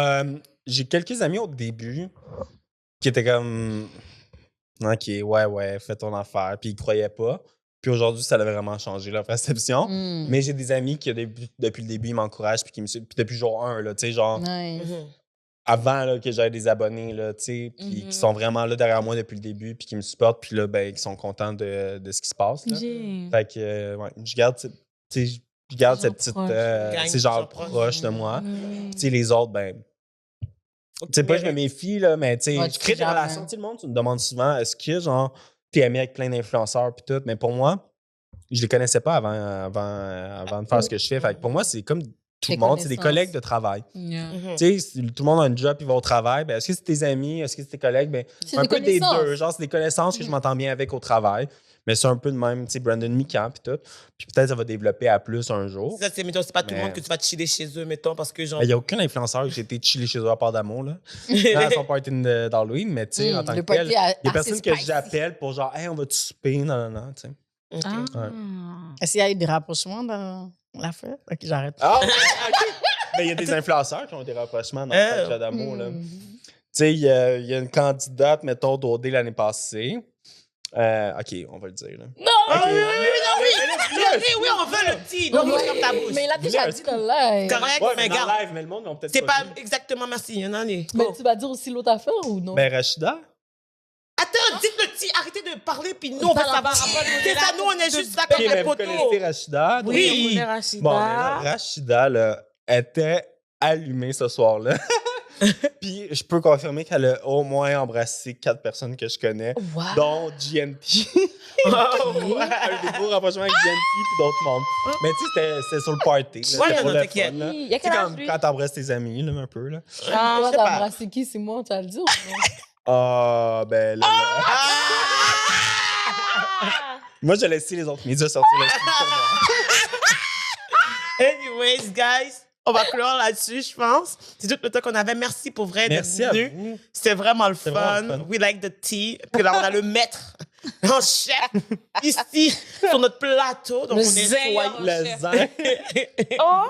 J'ai quelques amis au début qui étaient comme OK, ouais, fais ton affaire. Puis ils croyaient pas. Puis aujourd'hui, ça a vraiment changé leur perception. Hmm. Mais j'ai des amis qui, depuis le début, ils m'encouragent. Puis qui me suivent. Puis depuis jour 1, là, tu sais, genre, Ouais. Mhm. avant là, que j'aie des abonnés, là, tu sais, puis Mhm. qui sont vraiment là derrière moi depuis le début. Puis qui me supportent. Puis là, ben, qui sont contents de ce qui se passe. Là. J'ai- Fait que, ouais, je garde, tu sais, je garde Ces gens cette petite. proches. Gang, C'est genre gens proches. proche de moi. Mm. Tu sais, les autres, ben. Tu sais, pas, je me méfie, là, mais tu sais, Ouais, je tu crée sais des jamais. relations. Tu sais, le monde, tu me demandes souvent, est-ce que, genre, t'es ami avec plein d'influenceurs, puis tout. Mais pour moi, je les connaissais pas avant de faire ce que je fais. Fait que pour moi, c'est comme tout Des le monde, c'est des connaissances. collègues de travail. Yeah. Mhm. Tu sais, si tout le monde a un job, ils vont au travail. Ben, est-ce que c'est tes amis? Est-ce que c'est tes collègues? Ben, C'est un des peu des connaissances. deux. Genre, c'est des connaissances que je m'entends bien avec au travail. Mais c'est un peu de même, tu sais, Brandon Mikan, puis tout. Puis peut-être ça va développer à plus un jour. Ça, c'est, mettons, c'est pas tout le Mais- monde que tu vas te chiller chez eux, mettons, parce que genre. Il n'y a aucun influenceur que j'ai été chiller chez eux à part d'amour, là. À son party d'Halloween, mais tu sais, en tant que le tel, party il y a assez personne que spicy. j'appelle pour genre, hey, on va te souper, non, tu sais. Ok. Ah. Est-ce qu'il y a eu des rapprochements dans l'affaire? Ok, j'arrête. Ah, OK. Mais il y a des influenceurs qui ont des rapprochements dans le party d'amour, là. Hmm. Tu sais, il y a une candidate, mettons, d'OD l'année passée. OK, on va le dire, là. Non! Ah Ok. oui, oui, on veut le petit. Non, Ouais, comme ta bouche. mais il a déjà Voulez un dit dans le live. Correct, Ouais, mais mais dans regarde. live, mais le monde, ils ont peut-être C'est pas vu. exactement merci. Il y en a les. Mais Go. tu vas dire aussi l'autre affaire ou non? Ben, Rachida? Attends, dites le petit, arrêtez de parler, puis nous, on va savoir. C'est ça, nous, on est juste là comme Ok, mais des vous poteaux. connaissez Rachida? donc- Oui. On connaît Rachida. Bon, mais là, Rachida, là, était allumée ce soir-là. Puis je peux confirmer qu'elle a au moins embrassé 4 personnes que je connais, Wow. dont GNT. Oh, Elle a eu des beaux rapprochements avec GNT puis d'autres mondes. Mais tu sais, c'était sur le party. Là, Ouais, c'était pour non, le t'inquiète. fun, là. Il y a Tu sais, quel âge, comme lui? quand t'embrasses tes amis, là, un peu. Là. Toi, je sais t'as pas. embrassé qui, c'est moi, tu vas le dire ou non? Ah, ben là. Moi, je laissé les autres médias sortir le scoop pour moi. Anyways, guys, on va clore là-dessus, je pense. C'est tout le temps qu'on avait. Merci pour vrai Merci d'être à venu. vous. C'était vraiment le C'était fun. vraiment le fun. We like the tea. Puis là, on a le maître en chef ici sur notre plateau. Donc, Le on est zin. soyeux. Le chef. zin. Oh!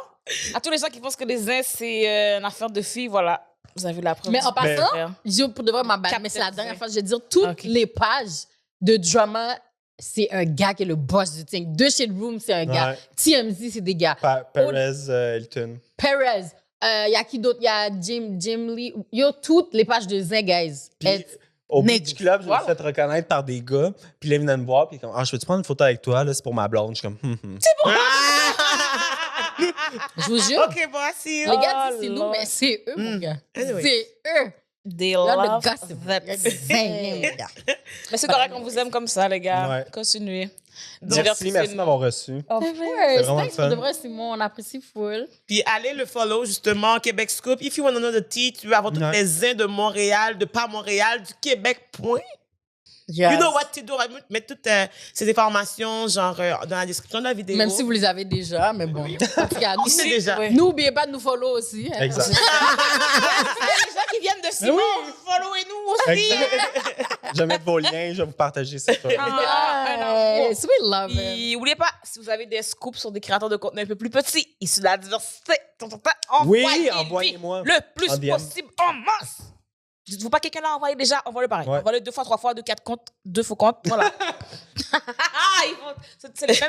À tous les gens qui pensent que les zins, c'est une affaire de filles, voilà. Vous avez la preuve. Mais en du passant, contraire. je, pour de vrai, ma bad, Captain mais c'est la dernière Zin. fois que je vais dire, toutes Ok. les pages de drama, c'est un gars qui est le boss du thing. The Shade Room, c'est un gars. Ouais. TMZ, c'est des gars. Perez Hilton. Perez, y a qui d'autre? Y a Jim Lee. Yo, toutes les pages de Zin, guys. Puis, au nigga. Beach Club, je me Voilà. suis fait reconnaître par des gars. Puis là, ils venaient me voir. Puis comme, ah, je peux-tu prendre une photo avec toi? Là, c'est pour ma blonde. Je suis comme, Je vous jure. OK, voici. Les gars Oh, disent c'est nous, Lord. mais c'est eux, mon gars. Anyway. C'est eux. They Là, le love gossip. that. Il y a du Zin, mon gars. Mais c'est correct, on vous aime comme ça, les gars. Ouais. Continuez. Merci de m'avoir reçu. Of C'est course. vraiment Thanks fun. pour de vrai, Simon. On apprécie full. Puis allez le follow, justement, Québec Scoop. If you want to know the tea, tu veux avoir toutes Ouais. les zins de Montréal, de pas Montréal, du Québec, point. Yes. You know what to do. On va mettre toutes ces informations, genre, dans la description de la vidéo. Même si vous les avez déjà, mais bon. En tout cas, Il sait déjà. Ouais. n'oubliez pas de nous follow aussi. hein. Exact. Les gens qui viennent de Simon, followez-nous aussi. Exact. Je vais mettre vos liens. Je vais vous partager ça. Yes, we love it. Puis, n'oubliez pas, si vous avez des scoops sur des créateurs de contenu un peu plus petits, issus de la diversité, Oui, envoyez-moi. le plus En DM. possible en masse. Dites-vous pas que quelqu'un l'a envoyé déjà, envoie-le pareil. Ouais. Envoie-le 2 fois, 3 fois, 2, 4 comptes, 2 faux comptes, voilà.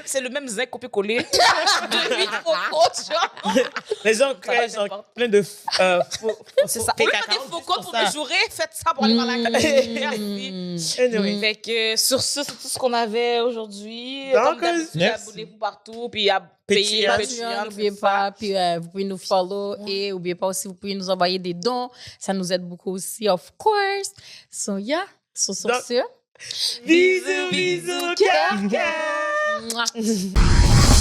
C'est le même zinc copié-collé. 2, 8 faux comptes, genre. Les gens Ça créent va genre, n'importe. plein de faux. C'est ça. Au lieu de faire des faux comptes pour me jurer, faites ça pour aller dans la Merci. Anyway. Fait que sur ce, c'est tout ce qu'on avait aujourd'hui. Donc, Comme d'habitude, merci. abonnez-vous partout, puis payez Patreon, Patreon. N'oubliez c'est pas, puis vous pouvez nous follow et n'oubliez pas aussi, vous pouvez nous envoyer des dons. Ça nous aide beaucoup aussi, of course. So, yeah. Sur Donc, ce, Bisous, bisous, cœur, cœur. Mouah.